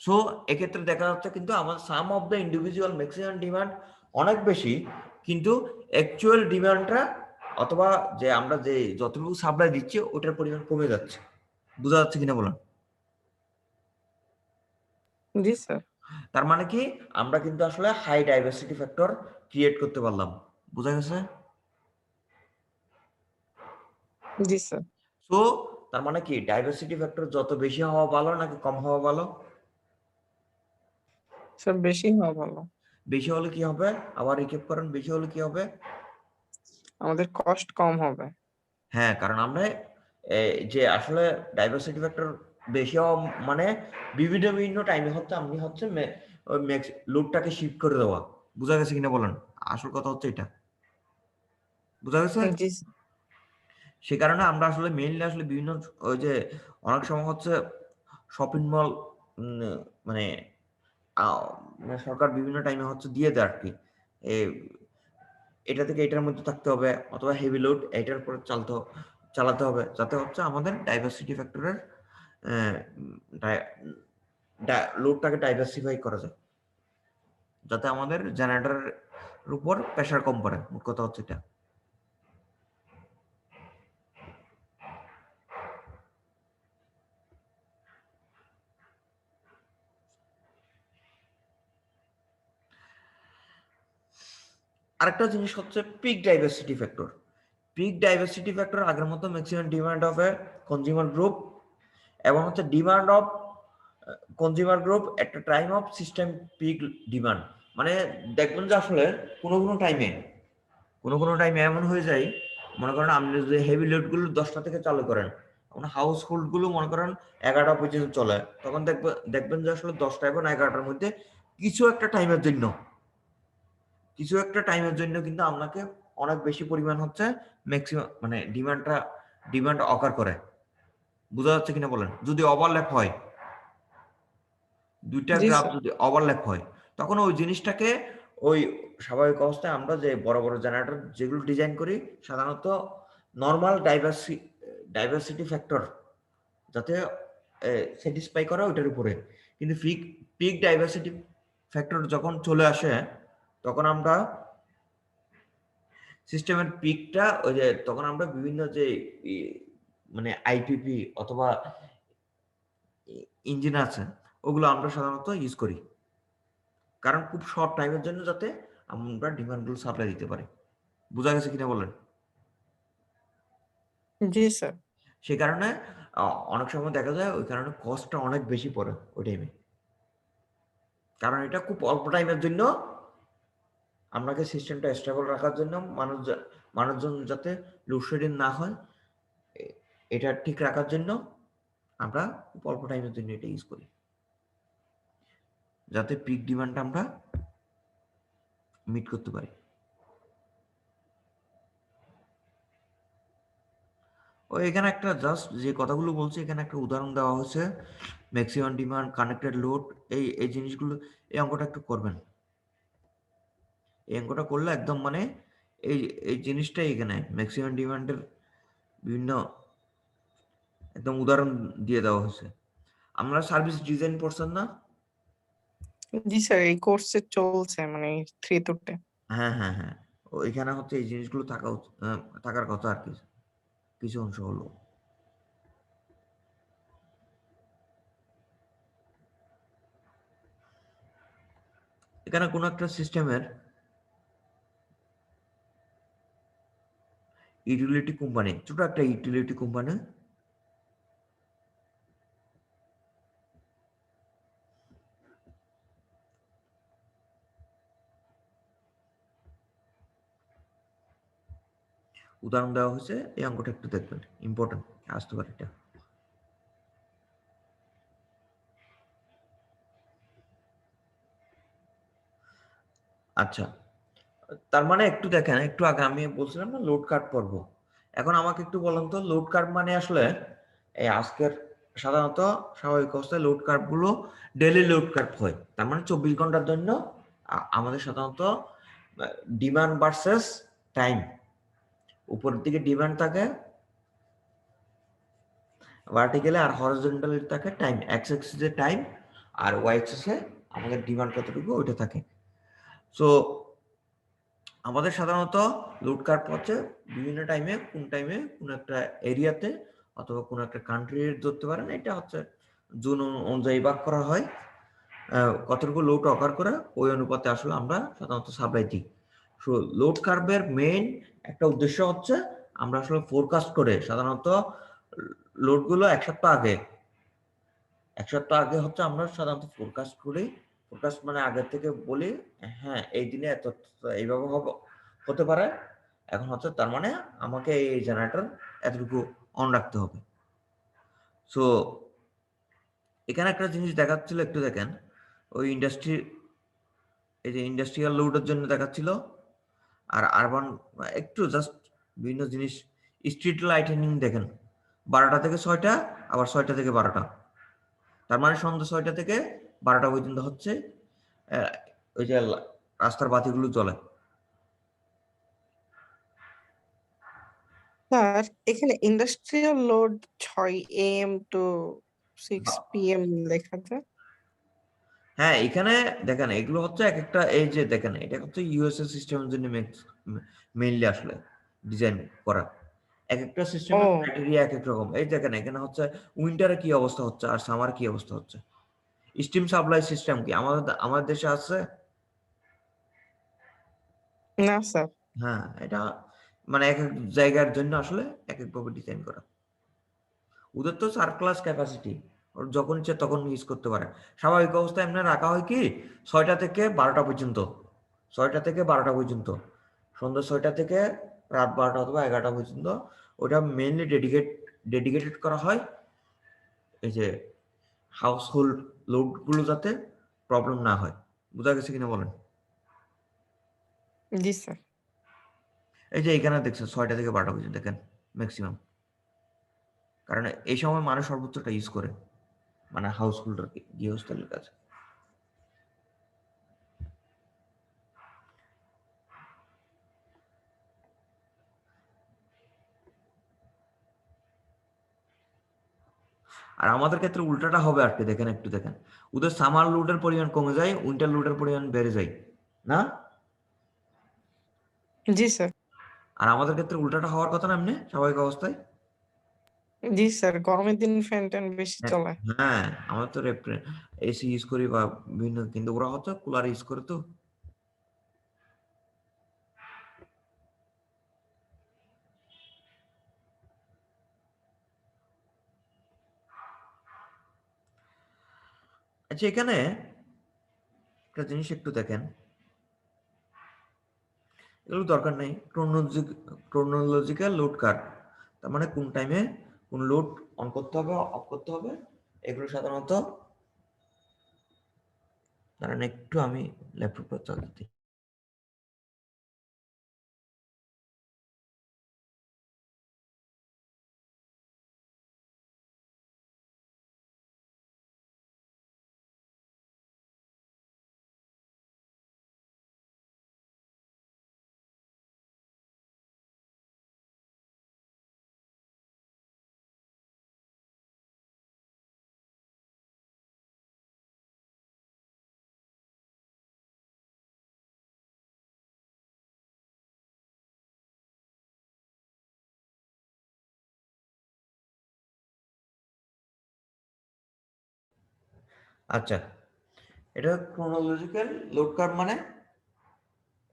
Speaker 1: সো এক্ষেত্রে দেখা যাচ্ছে কিন্তু আমার sum of the individual maximum demand অনেক বেশি কিন্তু অ্যাকচুয়াল ডিমান্ডটা অথবা যে আমরা যে যতটুকু সাপ্লাই দিচ্ছি ওটার পরিমাণ কমে যাচ্ছে। বোঝা যাচ্ছে কিনা বলুন?
Speaker 2: জি স্যার
Speaker 1: তার মানে কি আমরা কিন্তু আসলে হাই ডাইভার্সিটি ফ্যাক্টর ক্রিয়েট করতে পারলাম। বোঝা গেছে?
Speaker 2: জি স্যার
Speaker 1: সো তার মানে কি ডাইভার্সিটি ফ্যাক্টর যত বেশি হওয়া ভালো নাকি কম হওয়া ভালো?
Speaker 2: স্যার বেশি হওয়া ভালো।
Speaker 1: বেশি হলে কি হবে? আবার রিক্যাপ করেন, বেশি হলে কি হবে?
Speaker 2: আমাদের কস্ট কম হবে।
Speaker 1: হ্যাঁ, কারণ আমরা যে আসলে ডাইভার্সিটি ফ্যাক্টর বেশি হওয়া মানে বিভিন্ন টাইমে হচ্ছে আপনি হচ্ছে ওই লোডটাকে শিফট করে দেওয়া। বুঝা গেছে কিনা বলেন? আসল কথা হচ্ছে এটা। বুঝা গেছে?
Speaker 2: জি
Speaker 1: সে কারণে আমরা আসলে মেইনলি আসলে বিভিন্ন ওই যে অনেক সময় হচ্ছে শপিং মল মানে মানে সরকার বিভিন্ন টাইমে হচ্ছে দিয়ে দেয় আরকি। এ এটা থেকে এটার মধ্যে থাকতে হবে অথবা হেভি লোড এটার উপরে চালাতে হবে যাতে হচ্ছে আমাদের ডাইভার্সিটি ফ্যাক্টরের লোডটাকে ডাইভার্সিফাই করা যায় যাতে আমাদের জেনারেটরের উপর প্রেশার কম পড়ে। মোট কথা হচ্ছে এটা। আরেকটা জিনিস হচ্ছে peak diversity factor. Peak diversity factor আগের মতো maximum demand of a consumer group এবং হচ্ছে ডিমান্ড অফ কনজিউমার গ্রুপ একটা time of system peak demand. মানে দেখবেন যে আসলে কোনো টাইমে এমন হয়ে যায় মনে করেন আপনি যদি হেভি লোডগুলো 10টা থেকে চালু করেন আপনার হাউস হোল্ড গুলো মনে করেন 11টা পর্যন্ত চলে তখন দেখবেন যে আসলে 10টা এবং 11টার মধ্যে কিছু একটা টাইমের জন্য কিন্তু আপনাকে অনেক বেশি পরিমাণ হচ্ছে ম্যাক্সিমাম মানে ডিমান্ড অকার করে। বোঝা যাচ্ছে কিনা বলেন? যদি ওভারল্যাপ হয় দুইটা
Speaker 2: জি
Speaker 1: গ্রাফ
Speaker 2: স্যার
Speaker 1: যদি ওভারল্যাপ হয় তখন ওই জিনিসটাকে ওই স্বাভাবিক অবস্থায় আমরা যে বড় বড় জেনারেটর যেগুলো ডিজাইন করি সাধারণত নর্মাল ডাইভার্সিটি ফ্যাক্টর যাতে স্যাটিসফাই করা ওইটার উপরে কিন্তু পিক ডাইভার্সিটি ফ্যাক্টর যখন চলে আসে তখন আমরা সিস্টেমের পিকটা ওই যে তখন আমরা বিভিন্ন যে মানে আইপিপি অথবা ইঞ্জিন আছে ওগুলো আমরা সাধারণত ইউজ করি কারণ খুব শর্ট টাইমের জন্য যাতে আমরা ডিমান্ডগুলো সাপ্লাই দিতে পারি। বোঝা গেছে কিনা বলেন?
Speaker 2: জি স্যার
Speaker 1: সে কারণে অনেক সময় দেখা যায় ওই কারণে কস্টটা অনেক বেশি পড়ে ওই টাইমে কারণ এটা খুব অল্প টাইমের জন্য আপনাকে সিস্টেমটা স্টেবল রাখার জন্য মানুষজন যাতে লোডশেডিং না হয় এটা ঠিক রাখার জন্য আমরা খুব অল্প টাইমের জন্য এটা ইউজ করি যাতে পিক ডিমান্ডটা আমরা মিট করতে পারি। ও এখানে একটা জাস্ট যে কথাগুলো বলছি এখানে একটা উদাহরণ দেওয়া হয়েছে ম্যাক্সিমাম ডিমান্ড কানেক্টেড লোড এই জিনিসগুলো এই অঙ্কটা একটু করবেন। এই অঙ্কটা করলে একদম মানে এই এই জিনিসটাই এখানে ম্যাক্সিমাম ডিমান্ডের বিভিন্ন একদম উদাহরণ দিয়ে দেওয়া হয়েছে। আমরা সার্ভিস ডিজাইন পড়ছেন না?
Speaker 2: জি স্যার, এই কোর্সে চলছে মানে 3 to 10।
Speaker 1: হ্যাঁ, হ্যাঁ, হ্যাঁ। ওইখানে হচ্ছে এই জিনিসগুলো থাকার কথা আরকি। কিছু অংশ হলো। এখানে কোনো একটা সিস্টেমের ইউটিলিটি কোম্পানি, ছোট একটা ইউটিলিটি কোম্পানি উদাহরণ দেওয়া হয়েছে। এই অঙ্কটা একটু দেখবেন, ইম্পর্টেন্ট আসতে পারে এটা। আচ্ছা, তার মানে একটু দেখেন, একটু আগে আমি বলছিলাম না লোড কার্ভ পর্ব। এখন আমাকে একটু বলেন তো লোড কার্ভ মানে আসলে এই আজকের সাধারণত স্বাভাবিক অবস্থায় লোড কার্ভ গুলো ডেইলি লোড কার্ভ হয়। তার মানে 24 ঘন্টার জন্য আমাদের সাধারণত ডিমান্ড ভার্সেস টাইম, উপরের দিকে ডিমান্ড থাকে ভার্টিক্যালি, আর হরিজন্টালি থাকে টাইম। এক্স অ্যাক্সিসে টাইম আর ওয়াই অ্যাক্সিসে আমাদের ডিমান্ড কতটুকু ওইটা থাকে। সো আমাদের সাধারণত লোড কার্ভ হচ্ছে বিভিন্ন টাইমে কোন একটা এরিয়াতে অথবা কোন একটা কান্ট্রির ধরতে পারেন, এটা হচ্ছে জোন অনুযায়ী ভাগ করা হয়। কতটুকু লোড অকার করে ওই অনুপাতে আসলে আমরা সাধারণত সাপ্লাই দিই। সো লোড কার্ভের মেইন একটা উদ্দেশ্য হচ্ছে আমরা আসলে ফোরকাস্ট করে সাধারণত লোডগুলো এক সপ্তাহ আগে হচ্ছে আমরা সাধারণত ফোরকাস্ট করি। ফোরকাস্ট মানে আগের থেকে বলি, হ্যাঁ এই দিনে এত এইভাবে হতে পারে। এখন হচ্ছে তার মানে আমাকে এই জেনারেটর এতটুকু অন রাখতে হবে। সো এখানে একটা জিনিস দেখাচ্ছিল, একটু দেখেন। ওই এই যে ইন্ডাস্ট্রিয়াল লোডের জন্য দেখাচ্ছিল, আর আরবান একটু জাস্ট বিভিন্ন জিনিস। স্ট্রিট লাইটেনিং দেখেন, 12টা থেকে 6টা, আবার 6টা থেকে 12টা। তার মানে সন্ধ্যা 6টা থেকে 12টা পর্যন্ত হচ্ছে আহ, ওই যে রাস্তার বাতিগুলো জ্বলে।
Speaker 2: স্যার, এখানে industrial load 6 AM to 6 PM লেখা আছে।
Speaker 1: হ্যাঁ, এখানে দেখেন এগুলো হচ্ছে এক একটা, এই যে দেখেন এটা হচ্ছে ইউএসএ সিস্টেমের জন্য মেইনলি আসলে ডিজাইন করা। এক একটা সিস্টেমের
Speaker 2: ও
Speaker 1: ক্রাইটেরিয়া এক এক রকম। এই দেখেন এখানে হচ্ছে উইন্টারে কি অবস্থা হচ্ছে আর সামার কি অবস্থা হচ্ছে। স্টিম সাপ্লাই সিস্টেম কি আমাদের দেশে আছে?
Speaker 2: না স্যার।
Speaker 1: হ্যাঁ, এটা মানে এক এক জায়গার জন্য আসলে এক একভাবে ডিজাইন করা। ওদের তো সারপ্লাস ক্যাপাসিটি, ওর যখন ইচ্ছে তখন ইউজ করতে পারে। স্বাভাবিক অবস্থায় এমনি রাখা হয় কি 6টা থেকে 12টা পর্যন্ত, 6টা থেকে 12টা পর্যন্ত, সন্ধ্যা 6টা থেকে রাত 12টা অথবা 11টা পর্যন্ত। ওটা মেইনলি ডেডিকেটেড করা হয় এই যে হাউস হোল্ড লোডগুলো যাতে প্রবলেম না হয়। বোঝা গেছে কিনা বলেন?
Speaker 2: জি স্যার।
Speaker 1: এই যে এখানে দেখছেন 6টা থেকে 12টা পর্যন্ত দেখেন ম্যাক্সিমাম, কারণ এই সময় মানুষ সর্বোচ্চটা ইউজ করে, মানে হাউস হোল্ডার গৃহস্থলের কাছে। আর আমাদের ক্ষেত্রে উল্টাটা হবে আর কি, দেখেন একটু দেখেন। ওদের সামার লোডের পরিমাণ কমে যায়, উইন্টার লোডের পরিমাণ বেড়ে যায়, না?
Speaker 2: জি স্যার।
Speaker 1: আর আমাদের ক্ষেত্রে উল্টাটা হওয়ার কথা না এমনি স্বাভাবিক অবস্থায়।
Speaker 2: জি স্যার, গরমের দিন ফ্যান ট্যান বেশি
Speaker 1: হ্যাঁ,
Speaker 2: চলে।
Speaker 1: হ্যাঁ, আমরা তো এসি ইউজ করি বা বিভিন্ন, কিন্তু ওরা হচ্ছে কুলার ইউজ করে তো। আচ্ছা, এখানে একটা জিনিস একটু দেখেন, এগুলো দরকার নেই। ক্রোনোলজিক্যাল লোড কার্ভ, তার মানে কোন টাইমে কোন লোড অন করতে হবে অফ করতে হবে, এগুলো সাধারণত। কারণ একটু আমি ল্যাপটপটা চালাতে আচ্ছা, এটা ক্রোনোলজিক্যাল লোড কার্ভ মানে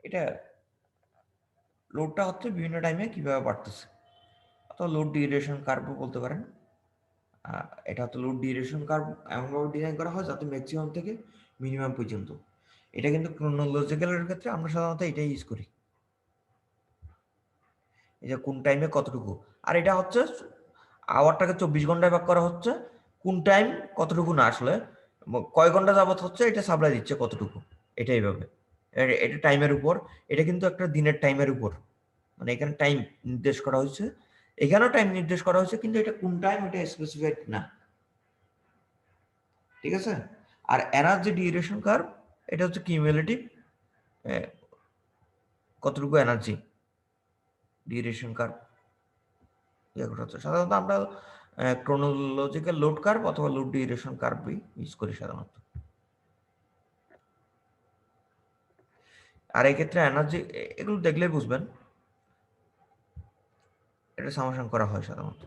Speaker 1: এটা লোডটা হচ্ছে বিভিন্ন টাইমে কিভাবে বাড়তেছে, অথবা লোড ডিউরেশন কার্ভও বলতে পারেন। এটা হচ্ছে লোড ডিউরেশন কার্ভ এমনভাবে ডিজাইন করা হয় যাতে ম্যাক্সিমাম থেকে মিনিমাম পর্যন্ত। এটা কিন্তু ক্রোনোলজিক্যালের ক্ষেত্রে আমরা সাধারণত এটাই ইউজ করি, এই যে কোন টাইমে কতটুকু। আর এটা হচ্ছে আওয়ারটাকে 24 ঘন্টায় ভাগ করা হচ্ছে, কোন টাইম কতটুকু না, আসলে কয় ঘন্টা যাবত হচ্ছে এটা সাপ্লাই দিচ্ছে কতটুকু, এটা এইভাবে। এটা টাইমের উপর, এটা কিন্তু একটা দিনের টাইমের উপর, মানে এখানে টাইম নির্দেশ করা হয়েছে, এখানেও টাইম নির্দেশ করা হয়েছে, কিন্তু এটা কোন টাইম এটা স্পেসিফাইড না, ঠিক আছে। আর এনার্জি ডিউরেশন কার্ভ এটা হচ্ছে কিউমুলেটিভ, কতটুকু এনার্জি ডিউরেশন কার্ভ ইয়ে করা হচ্ছে। সাধারণত আমরা ক্রোনোলজিক্যাল লোড কার্ভ অথবা লোড ডিউরেশন কার্ভই ইউজ করি সাধারণত। আর এই ক্ষেত্রে এনার্জি এগুলো দেখলেই বুঝবেন, এটা সামেশন করা হয় সাধারণত।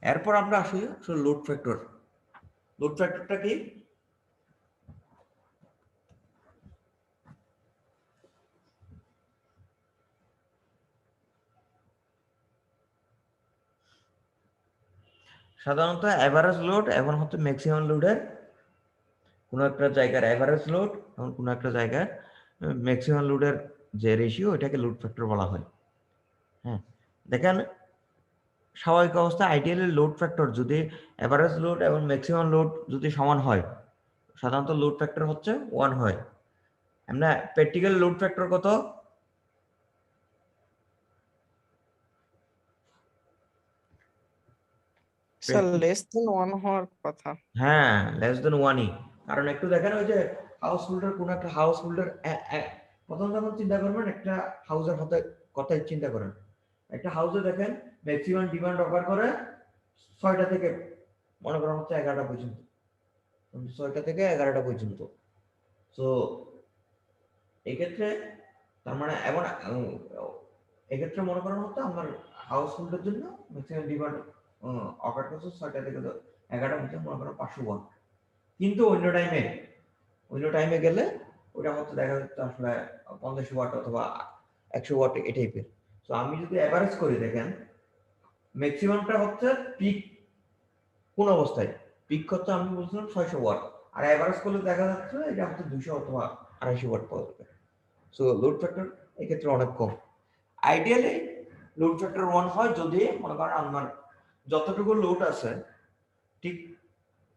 Speaker 1: এরপর আমরা আসি লোড ফ্যাক্টর। লোড ফ্যাক্টরটা কি? সাধারণত এভারেজ লোড এবং হচ্ছে ম্যাক্সিমাম লোডের কোনো একটা জায়গার এভারেজ লোড এবং কোনো একটা জায়গার ম্যাক্সিমাম লোডের যে রেশিও, এটাকে লোড ফ্যাক্টর বলা হয়। হ্যাঁ, দেখেন স্বাভাবিক অবস্থায় আইডিয়ালি লোড ফ্যাক্টর যদি এভারেজ লোড এবং ম্যাক্সিমাম লোড যদি সমান হয়, সাধারণত লোড ফ্যাক্টর হচ্ছে 1 হয়। আমরা প্র্যাকটিক্যাল লোড ফ্যাক্টর কত?
Speaker 2: স্যার লেস দেন 1 হওয়ার কথা।
Speaker 1: হ্যাঁ, লেস দেন 1ই। কারণ একটু দেখেন ওই যে হাউস হোল্ডার, কোন একটা হাউস হোল্ডার, প্রথম যখন চিন্তা করবেন একটা হাউসের কথাই চিন্তা করেন। একটা হাউসে দেখেন ম্যাক্সিমাম ডিমান্ড অফার করে 6টা থেকে মনে করা হচ্ছে 11টা পর্যন্ত, 6টা থেকে 11টা পর্যন্ত। তো এক্ষেত্রে তার মানে এমন এক্ষেত্রে মনে করানো হতো আমার হাউস হোল্ডের জন্য ম্যাক্সিমাম ডিমান্ড অফার করছে 6টা থেকে 11টা পর্যন্ত, মনে করেন 500 ওয়াট। কিন্তু অন্য টাইমে গেলে ওটা হচ্ছে দেখা যাচ্ছে আসলে 50 ওয়াট অথবা 100 ওয়াট এই টাইপের। তো আমি যদি এভারেজ করি, দেখেন ম্যাক্সিমামটা হচ্ছে পিক কোন অবস্থায়, পিক হচ্ছে আমি বলছিলাম 600 ওয়াট, আর এভারেজ করলে দেখা যাচ্ছে এটা হচ্ছে 200 অথবা 250 ওয়াট পাওয়া যাবে। সো লোড ফ্যাক্টর এক্ষেত্রে অনেক কম। আইডিয়ালি লোড ফ্যাক্টর 1 হয় যদি মনে করেন আমার যতটুকু লোড আছে ঠিক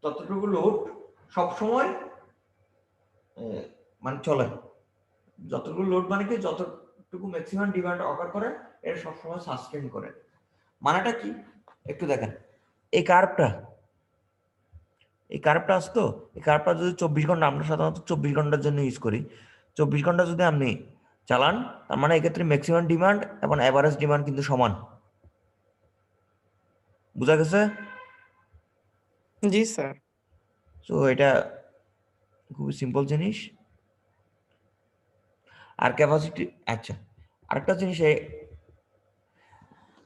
Speaker 1: ততটুকু লোড সবসময় মানে চলে। যতটুকু লোড মানে কি, যতটুকু ম্যাক্সিমাম ডিমান্ড অফার করে এটা সবসময় সাস্টেইন করে। মানেটা কি একটু দেখেন, এই কার্ভটা আছে তো, এই কার্ভটা যদি 24 ঘন্টা, আমরা সাধারণত 24 ঘন্টার জন্য ইউজ করি, 24 ঘন্টা যদি আপনি চালান, তার মানে এক্ষেত্রে ম্যাক্সিমাম ডিমান্ড এবং এভারেজ ডিমান্ড কিন্তু সমান। বুঝা গেছে?
Speaker 2: জি স্যার।
Speaker 1: তো এটা খুবই সিম্পল জিনিস। আর ক্যাপাসিটি, আচ্ছা আরেকটা জিনিস,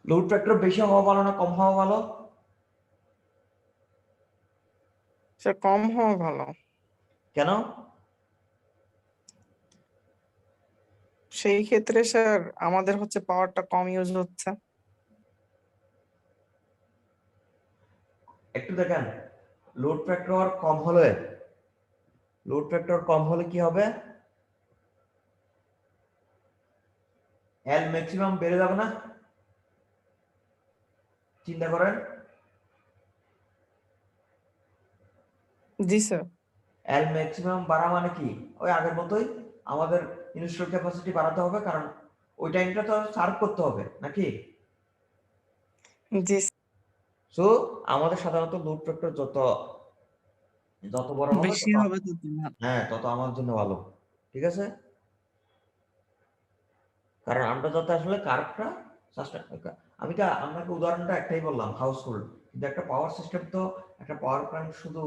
Speaker 1: লোড ফ্যাক্টর বেশি হওয়া ভালো না কম হওয়া ভালো?
Speaker 2: স্যার কম হওয়া ভালো।
Speaker 1: কেন?
Speaker 2: সেই ক্ষেত্রে স্যার আমাদের হচ্ছে পাওয়ারটা কম ইউজ হচ্ছে।
Speaker 1: একটু দেখেন, লোড ফ্যাক্টর কম হলে কি হবে? এল ম্যাক্সিমাম বেড়ে যাবে না? চিন্তা করেন,
Speaker 2: জি স্যার।
Speaker 1: এল ম্যাক্সিমাম বাড়া মানে কি, ওই আগের মতোই আমাদের ইনস্টল ক্যাপাসিটি বাড়াতে হবে, কারণ ওই টাইমটা তো সার্ভ করতে হবে নাকি।
Speaker 2: জি
Speaker 1: সো আমাদের সাধারণত লোড ফ্যাক্টর যত যত বড় হবে
Speaker 2: বেশি
Speaker 1: তত,
Speaker 2: হবে তত ভালো।
Speaker 1: হ্যাঁ তত আমাদের জন্য ভালো, ঠিক আছে। কারণ আমরা যাতে আসলে কার্ভটা আমি তো আপনাকে উদাহরণটা একটাই বললাম হাউস হোল্ড, কিন্তু একটা পাওয়ার সিস্টেম তো, একটা পাওয়ার প্ল্যান্ট শুধু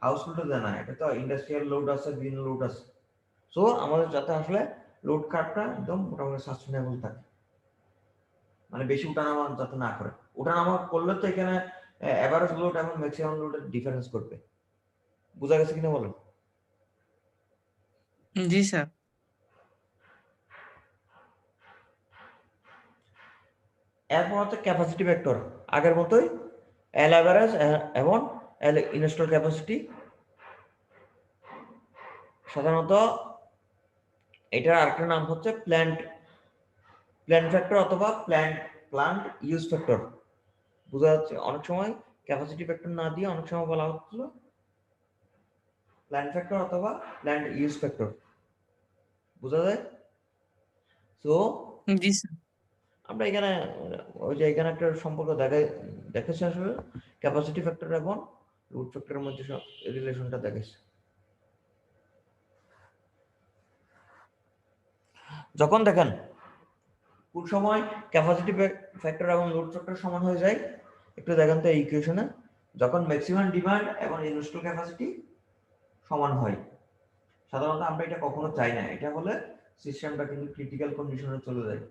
Speaker 1: হাউস হোল্ডে দেয় না, এটা তো ইন্ডাস্ট্রিয়াল লোড আছে, বিভিন্ন লোড আছে। সো আমাদের যাতে আসলে লোড কার্ভটা একদম মোটামুটি সাস্টেনেবল থাকে, মানে বেশি উঠানামা যাতে না করে। উঠানামা করলে তো এখানে এভারেজ লোড এবং ম্যাক্সিমাম লোডের ডিফারেন্স করবে। বুঝা গেছে কিনা বলেন?
Speaker 2: জি স্যার।
Speaker 1: এরপর হচ্ছে ক্যাপাসিটি ভেক্টর, আগের মতোই এল অ্যাভারেজ এবং এল ইনস্টল ক্যাপাসিটি। সাধারণত এটার আরেকটা নাম হচ্ছে প্ল্যান্ট ফ্যাক্টর অথবা প্ল্যান্ট ইউজ ফ্যাক্টর। বোঝা যাচ্ছে? অনেক সময় ক্যাপাসিটি ফ্যাক্টর না দিয়ে অনেক সময় বলা হচ্ছিল প্ল্যান্ট ফ্যাক্টর অথবা প্ল্যান্ট ইউজ ফ্যাক্টর। বোঝা যায়? তো
Speaker 2: জি স্যার।
Speaker 1: আমরা এখানে ওই যে এখানে একটা সম্পর্ক দেখেছি আসলে ক্যাপাসিটি ফ্যাক্টর এবং লোড ফ্যাক্টরের মধ্যে রিলেশনটা দেখেছি। যখন দেখেন কোন সময় ক্যাপাসিটি ফ্যাক্টর এবং লোড ফ্যাক্টর সমান হয়ে যায়, একটু দেখেন তো এই ইকুয়েশনে, যখন ম্যাক্সিমাম ডিমান্ড এবং ইনস্টল ক্যাপাসিটি সমান হয়। সাধারণত আমরা এটা কখনো চাই না, এটা হলে সিস্টেমটা কিন্তু ক্রিটিক্যাল কন্ডিশনে চলে যায়।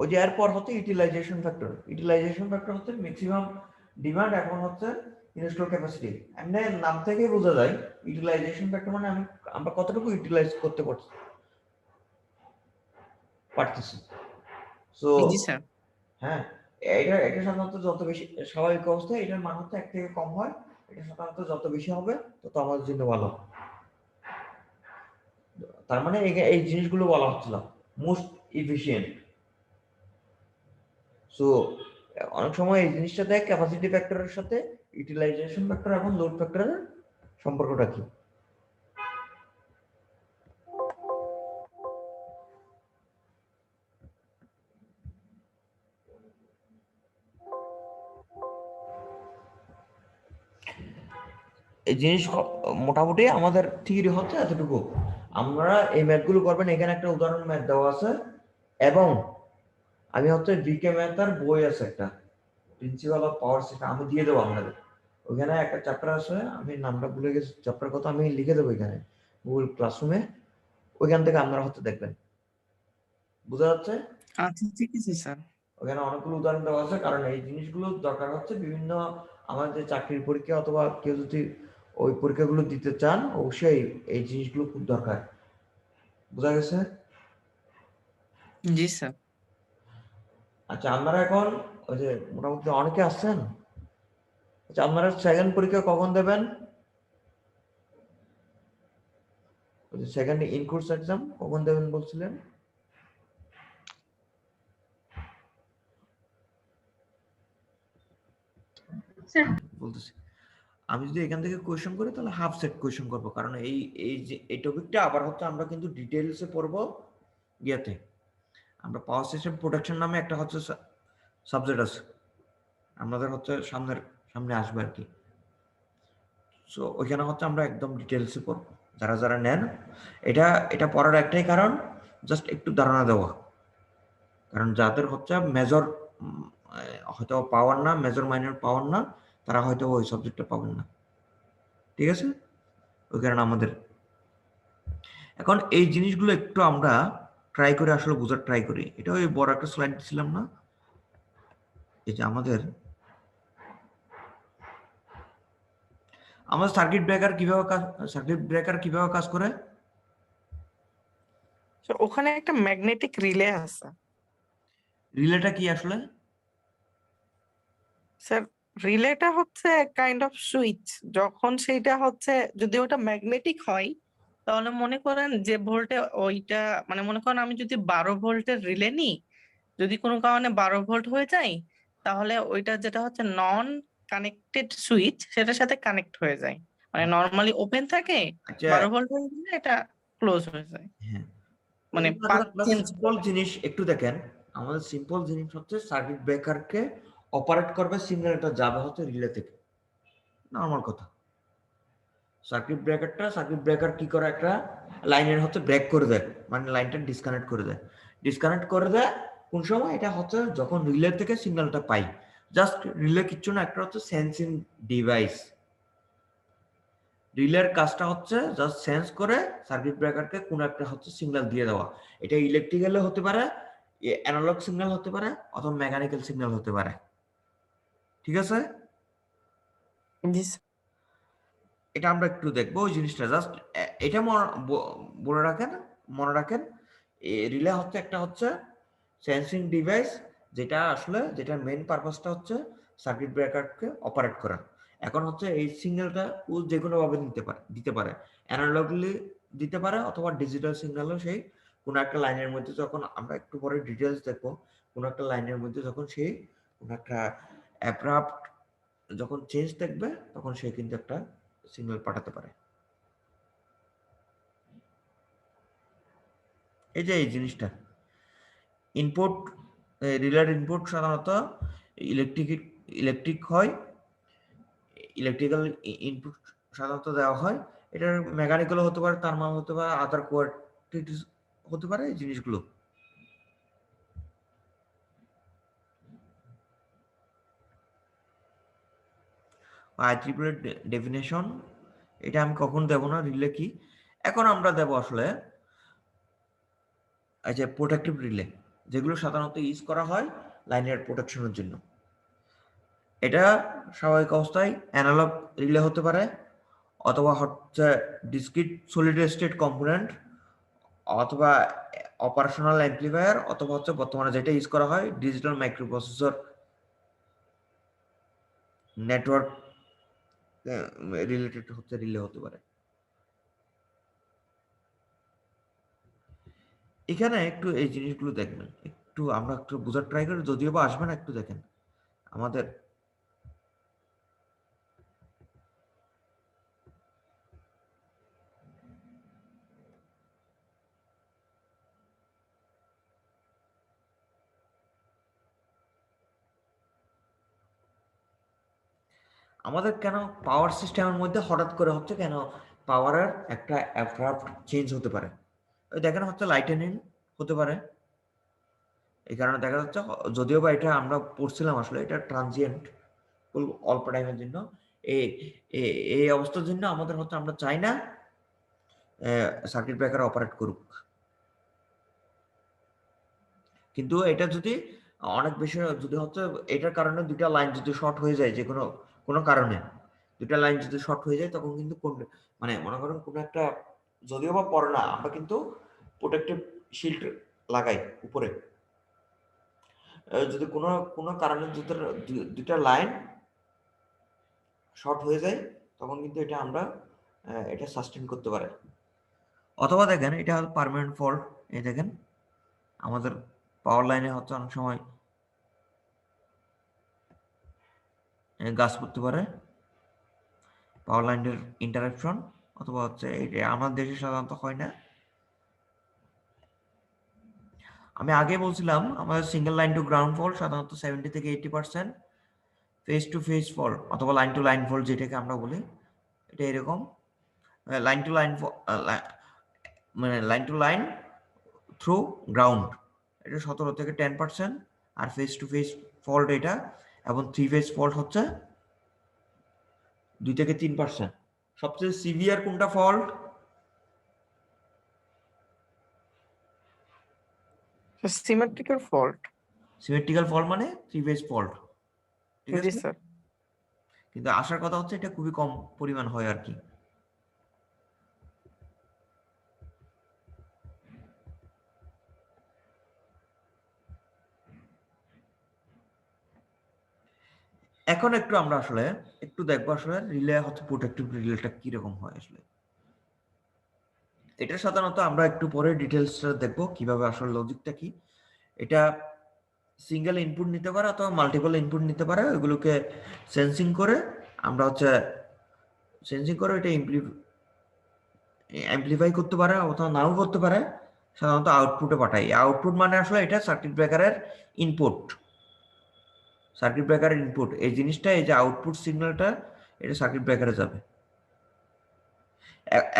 Speaker 1: ওই যে এরপর হচ্ছে ইউটিলাইজেশন ফ্যাক্টর হচ্ছে ম্যাক্সিমাম ডিমান্ড এখন হচ্ছে ইনস্টল ক্যাপাসিটি। এমনি নাম থেকেই বোঝা যায় ইউটিলাইজেশন ফ্যাক্টর মানে আমরা কতটুকু ইউটিলাইজ করতে পারতেছি। সো
Speaker 2: জি স্যার।
Speaker 1: হ্যাঁ, এটা সাধারণত যত বেশি স্বাভাবিক অবস্থায় এটার মান হচ্ছে 1 থেকে কম হয়। এটা সাধারণত যত বেশি হবে তত আমাদের জন্য ভালো। তার মানে এই জিনিসগুলো বলা হচ্ছিল মোস্ট ইফিশিয়েন্ট। সো অনেক সময় এই জিনিসটা দেয় ক্যাপাসিটি ফ্যাক্টরের সাথে ইউটিলাইজেশন ফ্যাক্টর এবং লোড ফ্যাক্টরের সম্পর্কটা কি। এই জিনিস মোটামুটি আমাদের থিওরি হচ্ছে এতটুকু। আমরা এই ম্যাথগুলো করবেন, এখানে একটা উদাহরণ ম্যাথ দেওয়া আছে এবং আমি হচ্ছে ভিকে ম্যাথার বই আছে একটা, প্রিন্সিপাল অফ পাওয়ার সিস্টেম, আমি দিয়ে দেবো আপনাদের। ওখানে একটা চ্যাপ্টার আছে, আমি নামটা ভুলে গেছি চ্যাপ্টার কথা, আমি লিখে দেবো এখানে গুগল ক্লাসরুমে, ওইখান থেকে আপনারা হচ্ছে দেখবেন। বুঝা যাচ্ছে?
Speaker 2: আচ্ছা ঠিক আছে স্যার।
Speaker 1: ওখানে অনেকগুলো উদাহরণ দেওয়া আছে, কারণ এই জিনিসগুলো দরকার হচ্ছে বিভিন্ন আমাদের চাকরির পরীক্ষা অথবা কেউ যদি ওই পরীক্ষাগুলো দিতে চান, অবশ্যই এই জিনিসগুলো খুব দরকার। বুঝা গেছে?
Speaker 2: জি স্যার।
Speaker 1: আচ্ছা, আপনারা এখন ওই যে মোটামুটি অনেকে আসছেন, আচ্ছা আপনারা সেকেন্ড পরীক্ষা কখন দেবেন? ওই যে সেকেন্ড ইন কোর্স এক্সাম কখন দেবেন বলছিলেন?
Speaker 3: স্যার
Speaker 1: বলতেছি, আমি যদি এখান থেকে কোয়েশ্চেন করি তাহলে হাফ সেট কোয়েশ্চেন করবো, কারণ এই যে এই টপিকটা আবার হচ্ছে আমরা কিন্তু ডিটেইলসে পড়বো ইয়াতে। আমরা পাওয়ার সিস্টেম প্রোটেকশন নামে একটা হচ্ছে সাবজেক্ট আছে, আমাদের হচ্ছে সামনে আসবে আর কি। সো ওইখানে হচ্ছে আমরা একদম ডিটেলসে পড়বো। যারা নেন এটা পড়ার একটাই কারণ, জাস্ট একটু ধারণা দেওয়া। কারণ যাদের হচ্ছে মেজর হয়তো পাওয়ার না, মেজর মাইনর পাওয়ার না, তারা হয়তো ওই সাবজেক্টটা পাবেন না। ঠিক আছে? ওই কারণে আমাদের এখন এই জিনিসগুলো একটু আমরা ট্রাই করে আসলে বোঝার ট্রাই করি। এটা ওই বড় একটা স্লাইড দিছিলাম না, এই যে আমাদের সার্কিট ব্রেকার কিভাবে কাজ করে।
Speaker 2: So, ওখানে একটা ম্যাগনেটিক রিলে আছে
Speaker 1: রিলেটা কি আসলে?
Speaker 2: স্যার। রিলেটা হচ্ছে কাইন্ড অফ সুইচ। যখন সেইটা হচ্ছে, যদি ওটা ম্যাগনেটিক হয় তাহলে মনে করেন যে ভোল্টে ওইটা, মানে মনে করেন আমি যদি 12 ভোল্টের রিলে নিই, যদি কোনো কারণে 12 ভোল্ট হয়ে যায় তাহলে ওইটা যেটা হচ্ছে নন কানেক্টেড সুইচ সেটার সাথে কানেক্ট হয়ে যায়। মানে নর্মালি ওপেন থাকে,
Speaker 1: আচ্ছা,
Speaker 2: 12 ভোল্ট হয়ে গেলে এটা ক্লোজ হয়ে যায়,
Speaker 1: হ্যাঁ,
Speaker 2: মানে পাথ চেঞ্জ
Speaker 1: সিম্পল
Speaker 2: করে।
Speaker 1: জিনিস একটু দেখেন। আমাদের সিম্পল জিনিস হচ্ছে সার্কিট ব্রেকারকে অপারেট করবে সিগন্যালটা যাবে হচ্ছে রিলে থেকে, নর্মাল কথা। সার্কিট ব্রেকার কি করে, একটা লাইনের হচ্ছে ব্রেক করে দেয়, মানে লাইনটা ডিসকানেক্ট করে দেয় কোন সময়? এটা হচ্ছে যখন রিলে থেকে সিগন্যালটা পাই। জাস্ট রিলে কিচ্ছু না, একটা হচ্ছে সেন্সিং ডিভাইস। রিলের কাজটা হচ্ছে জাস্ট সেন্স করে সার্কিট ব্রেকারকে কোন একটা হচ্ছে সিগন্যাল দিয়ে দেওয়া। এটা ইলেকট্রিক্যালে হতে পারে, অ্যানালগ সিগন্যাল হতে পারে, অথবা মেকানিক্যাল সিগন্যাল হতে পারে। ঠিক আছে,
Speaker 2: জি স্যার।
Speaker 1: এটা আমরা একটু দেখবো ওই জিনিসটা। জাস্ট এটা বলে রাখেন, মনে রাখেন, রিলে হচ্ছে একটা হচ্ছে সেন্সিং ডিভাইস, যেটা আসলে যেটা মেইন পারপাসটা হচ্ছে সার্কিট ব্রেকারকে অপারেট করা। এখন হচ্ছে এই সিগন্যালটা ও যে কোনো ভাবে দিতে পারে, অ্যানালগলি দিতে পারে, অথবা ডিজিটাল সিগন্যালও সেই কোনো একটা লাইনের মধ্যে, যখন আমরা একটু পরে ডিটেলস দেখবো, কোনো একটা লাইনের মধ্যে যখন সেই কোনো একটা অ্যাব্রাপ্ট যখন চেঞ্জ দেখবে, তখন সে কিন্তু একটা সিগন্যাল পাঠাতে পারে। এই যে এই জিনিসটা ইনপুট, রিলের ইনপুট সাধারণত ইলেকট্রিক হয়, ইলেকট্রিক্যাল ইনপুট সাধারণত দেওয়া হয়। এটার মেকানিক্যালও হতে পারে, থার্মাল হতে পারে, আদার কোয়ান্টিটিস হতে পারে এই জিনিসগুলো। IEEE ডেফিনেশন এটা আমি কখন দেব না, রিলে কি। এখন আমরা দেব আসলে এই যে প্রোটেক্টিভ রিলে, যেগুলো সাধারণত ইউজ করা হয় লাইনের প্রোটেকশনের জন্য। এটা স্বাভাবিক অবস্থায় অ্যানালগ রিলে হতে পারে, অথবা হচ্ছে ডিসক্রিট সলিড স্টেট কম্পোনেন্ট, অথবা অপারেশনাল অ্যাম্প্লিফায়ার, অথবা হচ্ছে বর্তমানে যেটা ইউজ করা হয় ডিজিটাল মাইক্রোপ্রসেসর নেটওয়ার্ক রিলেটেড হচ্ছে রিলে হতে পারে। এখানে একটু এই জিনিসগুলো দেখবেন, একটু আমরা একটু বোঝার ট্রাই করি, যদিও বা আসবে না, একটু দেখেন আমাদের আমাদের কেন পাওয়ার সিস্টেমের মধ্যে হঠাৎ করে হচ্ছে কেন পাওয়ারের একটা অ্যাব্রাপ্ট চেঞ্জ হতে পারে। ওই দেখেন হচ্ছে লাইটেনিং হতে পারে, এই কারণে দেখা যাচ্ছে, যদিও বা এটা আমরা পড়ছিলাম আসলে এটা ট্রানজিয়েন্ট, অল্প টাইমের জন্য। এই এই অবস্থার জন্য আমাদের হচ্ছে আমরা চাই না সার্কিট ব্রেকার অপারেট করুক। কিন্তু এটা যদি অনেক বেশি যদি হচ্ছে এটার কারণে দুটা লাইন যদি শর্ট হয়ে যায়, যে কোনো কোনো কারণে দুটা লাইন যদি শর্ট হয়ে যায়, তখন কিন্তু মানে মনে করেন কোনো একটা, যদিও বা পড়ে না, আমরা কিন্তু প্রোটেক্টিভ শিল্ড লাগাই উপরে। যদি কোনো কোনো কারণে দুটা লাইন শর্ট হয়ে যায়, তখন কিন্তু এটা আমরা এটা সাস্টেন করতে পারে। অথবা দেখেন এটা পার্মানেন্ট ফল্ট, এই দেখেন আমাদের পাওয়ার লাইনে হচ্ছে অনেক সময় গাছ পড়তে পারে, পাওয়ার লাইনের ইন্টারাপশন, অথবা হচ্ছে এটা আমাদের দেশে সাধারণত হয় না। আমি আগে বলছিলাম আমাদের single line to ground fault সাধারণত 70 থেকে 80%, ফেস টু ফেস ফল্ট অথবা লাইন টু লাইন ফল্ট যেটাকে আমরা বলি, এটা এরকম লাইন টু লাইন, মানে line to line through ground, এটা 17 থেকে 10%, আর ফেস টু ফেস ফল্ট এটা, এবং থ্রি ফেস ফল্ট হচ্ছে 2 থেকে 3%। সবচেয়ে সিভিয়ার কোনটা fault?
Speaker 2: Symmetrical fault.
Speaker 1: Symmetrical fault মানে থ্রি ফেজ ফল্ট, ঠিক
Speaker 2: জি
Speaker 1: আছে।
Speaker 2: স্যার।
Speaker 1: কিন্তু আসার কথা হচ্ছে এটা খুবই কম পরিমাণ হয় আর কি। এখন একটু আমরা আসলে একটু দেখবো আসলে রিলে হচ্ছে প্রোটেক্টিভ রিলেটা কিরকম হয় আসলে। এটা সাধারণত আমরা একটু পরে ডিটেলসটা দেখবো কিভাবে আসলে লজিকটা কি। এটা সিঙ্গেল ইনপুট নিতে পারে অথবা মাল্টিপল ইনপুট নিতে পারে, ওইগুলোকে সেন্সিং করে আমরা হচ্ছে সেন্সিং করে এটা অ্যাম্প্লিফাই করতে পারে অথবা নাও করতে পারে, সাধারণত আউটপুটে পাঠাই। আউটপুট মানে আসলে এটা সার্কিট ব্রেকারের ইনপুট, সার্কিট ব্রেকারের ইনপুট এই জিনিসটা, এই যে আউটপুট সিগন্যালটা এটা সার্কিট ব্রেকারে যাবে।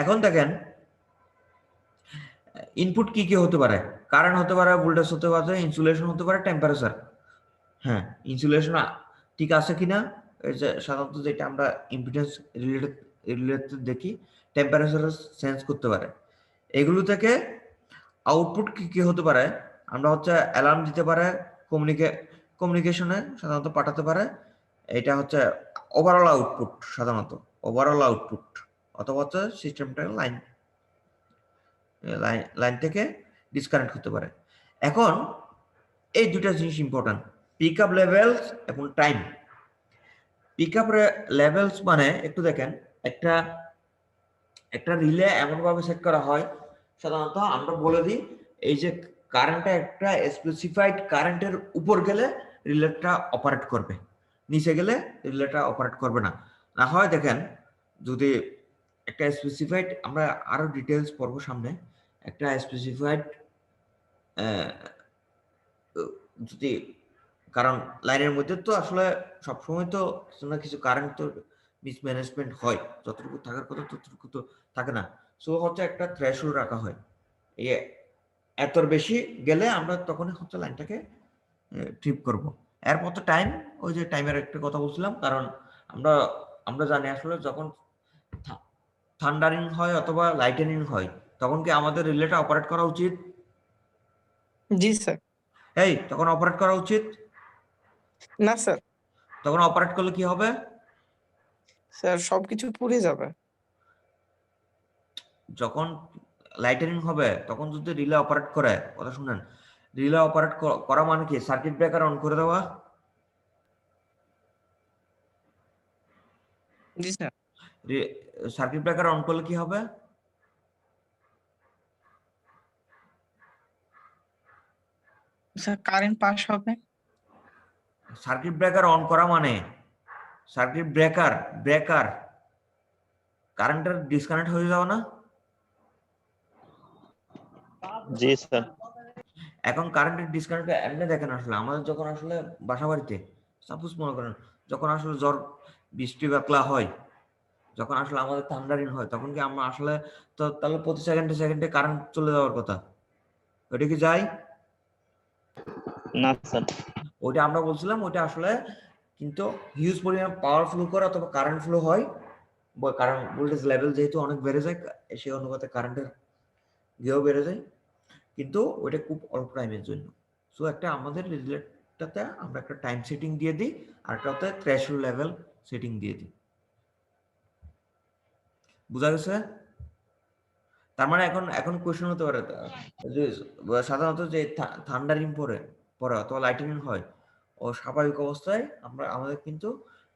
Speaker 1: এখন দেখেন ইনপুট কি কি হতে পারে, কারেন্ট হতে পারে, ভোল্টেজ হতে পারে, ইনসুলেশন হতে পারে, টেম্পারেচার। ইনসুলেশন ঠিক আছে কিনা, এই যে সাধারণত যেটা আমরা ইম্পিডেন্স রিলেটেড রিলেতে দেখি টেম্পারেচার সেন্স করতে পারে। এগুলো থেকে আউটপুট কি কি হতে পারে, আমরা হচ্ছে অ্যালার্ম দিতে পারে, কমিউনিকেশনে সাধারণত পাঠাতে পারে। এটা হচ্ছে ওভারঅল আউটপুট, সাধারণত ওভারঅল আউটপুট, অথবা হচ্ছে সিস্টেমটা লাইন লাইন থেকে ডিসকানেক্ট হতে পারে। এখন এই দুটা জিনিস ইম্পর্টেন্ট, পিক আপ লেভেলস এবং টাইম। পিক আপ লেভেলস মানে একটু দেখেন, একটা রিলে এমনভাবে সেট করা হয়, সাধারণত আমরা বলে দিই এই যে কারেন্টটা একটা স্পেসিফাইড কারেন্টের উপর গেলে রিলেটা অপারেট করবে, নিচে গেলে রিলেটা অপারেট করবে না। না হয় দেখেন, যদি একটা স্পেসিফাইড, আমরা আরো ডিটেলস পড়বো সামনে, একটা স্পেসিফাইড যদি, কারণ লাইনের মধ্যে তো আসলে সবসময় তো কিছু না কিছু কারেন্ট তো মিসম্যানেজমেন্ট হয়, যতটুকু থাকার কথা ততটুকু তো থাকে না। সো হচ্ছে একটা থ্রেশহোল্ড রাখা হয়, এই এত বেশি গেলে আমরা তখন হচ্ছে লাইনটাকে ট্রিপ করব। এরপর তো টাইম, ওই যে টাইমের একটা কথা বলছিলাম, কারণ আমরা আমরা জানি আসলে যখন থান্ডারিং হয় অথবা লাইটেনিং হয়, তখন কি আমাদের রিলেটা অপারেট করা উচিত?
Speaker 2: জি স্যার।
Speaker 1: এই তখন অপারেট করা উচিত?
Speaker 2: না স্যার।
Speaker 1: তখন অপারেট করলে কি হবে?
Speaker 2: স্যার সবকিছু পুড়ে যাবে।
Speaker 1: যখন লাইটেনিং হবে তখন যদি রিলে অপারেট করে, কথা শুনেন, রিলে অপারেট করা মানে কি? সার্কিট ব্রেকার অন করে দেওয়া।
Speaker 2: জি স্যার।
Speaker 1: সার্কিট ব্রেকার অন করলে কি হবে?
Speaker 2: স্যার কারেন্ট পাস হবে।
Speaker 1: সার্কিট ব্রেকার অন করা মানে, সার্কিট ব্রেকার কারেন্টের ডিসকানেক্ট হয়ে যাওয়া না?
Speaker 3: জি স্যার।
Speaker 1: এখন কারেন্টের ডিসকানেক্ট এমনি দেখেন, আসলে আমাদের যখন আসলে বাসা বাড়িতে সাপোজ মনে করেন, যখন আসলে ঝড় বৃষ্টি বাকলা হয়, যখন আসলে আমাদের থান্ডারিং হয়, তখন কি আমরা আসলে তো তাহলে প্রতি সেকেন্ডে সেকেন্ডে কারেন্ট চলে যাওয়ার কথা, ওইটা কি যায়?
Speaker 3: না স্যার।
Speaker 1: ওইটা আমরা বলছিলাম, ওইটা আসলে কিন্তু হিউজ পরিমাণ পাওয়ার ফ্লো করে অথবা কারেন্ট ফ্লো হয়, কারণ ভোল্টেজ লেভেল যেহেতু অনেক বেড়ে যায়, সেই অনুপাতে কারেন্টের ইয়েও বেড়ে যায়, কিন্তু ওইটা খুব অল্প টাইমের জন্য। সো একটা আমাদের রিলেটাতে আমরা একটা টাইম সেটিং দিয়ে দিই, আর একটা হচ্ছে থ্রেশহোল্ড লেভেল সেটিং দিয়ে দিই। বুঝা গেছে? তার মানে এখন এখন কোয়েশ্চেন হতে পারে, যে সাধারণত যে থান্ডারিং পরে পরে অথবা লাইটিনিং হয়, ও স্বাভাবিক অবস্থায় আমাদের কিন্তু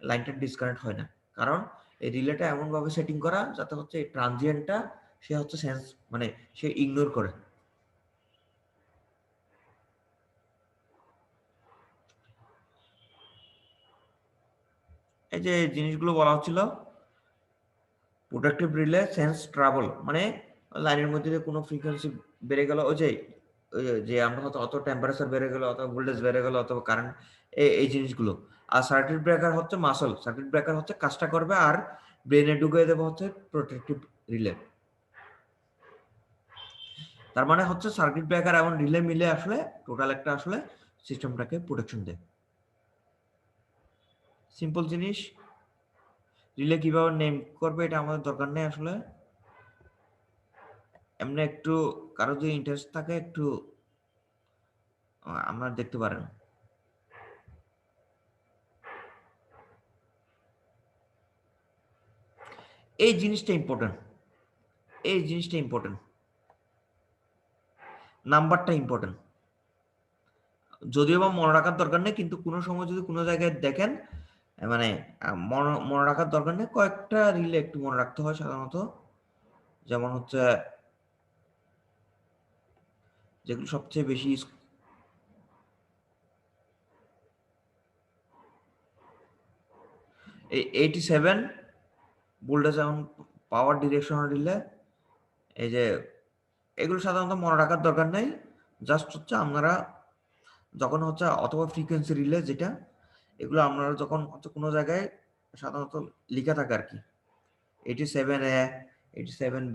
Speaker 1: লাইনটা ডিসকানেক্ট হয় না, কারণ এই রিলেটা এমন ভাবে সেটিং করা যাতে হচ্ছে এই ট্রানজিয়েন্টটা সে হচ্ছে সেন্স, মানে সে ইগনোর করে। এই যে জিনিসগুলো বলা হচ্ছিল, প্রোডাক্টিভ রিলে সেন্স ট্রাবল, মানে লাইনের মধ্যে যে কোনো ফ্রিকোয়েন্সি বেড়ে গেল, ওই যে আমরা হয়তো অত টেম্পারেচার বেড়ে গেল অথবা ভোল্টেজ বেড়ে গেল অথবা কারেন্ট, এই জিনিসগুলো। আর সার্কিট ব্রেকার হচ্ছে মাসল, সার্কিট ব্রেকার হচ্ছে কাজটা করবে আর ব্রেনে ঢুকিয়ে দেবে হচ্ছে প্রোটেক্টিভ রিলে। তার মানে হচ্ছে সার্কিট ব্রেকার এবং রিলে মিলে আসলে টোটাল একটা আসলে সিস্টেমটাকে প্রোটেকশন দেয়। সিম্পল জিনিস। রিলে কিভাবে নেম করবে এটা আমাদের দরকার নেই আসলে, এমনি একটু কারো যদি ইন্টারেস্ট থাকে একটু আপনারা দেখতে পারেন। এই জিনিসটা ইম্পর্টেন্ট, এই জিনিসটা ইম্পর্টেন্ট, নাম্বারটা ইম্পর্টেন্ট। যদিও বা মনে রাখার দরকার নেই, কিন্তু কোনো সময় যদি কোনো জায়গায় দেখেন, মানে মনে রাখার দরকার নেই, কয়েকটা রিলে একটু মনে রাখতে হয় সাধারণত। যেমন হচ্ছে যেগুলো সবচেয়ে বেশি, 87 ভোল্টেজ এবং পাওয়ার ডিরেকশনাল রিলে, এই যে এগুলো সাধারণত মনে রাখার দরকার নেই। জাস্ট হচ্ছে আপনারা যখন হচ্ছে, অথবা ফ্রিকোয়েন্সি রিলে যেটা, এগুলো আপনারা যখন হচ্ছে কোনো জায়গায় সাধারণত লেখা থাকে আর কি, 87A 87B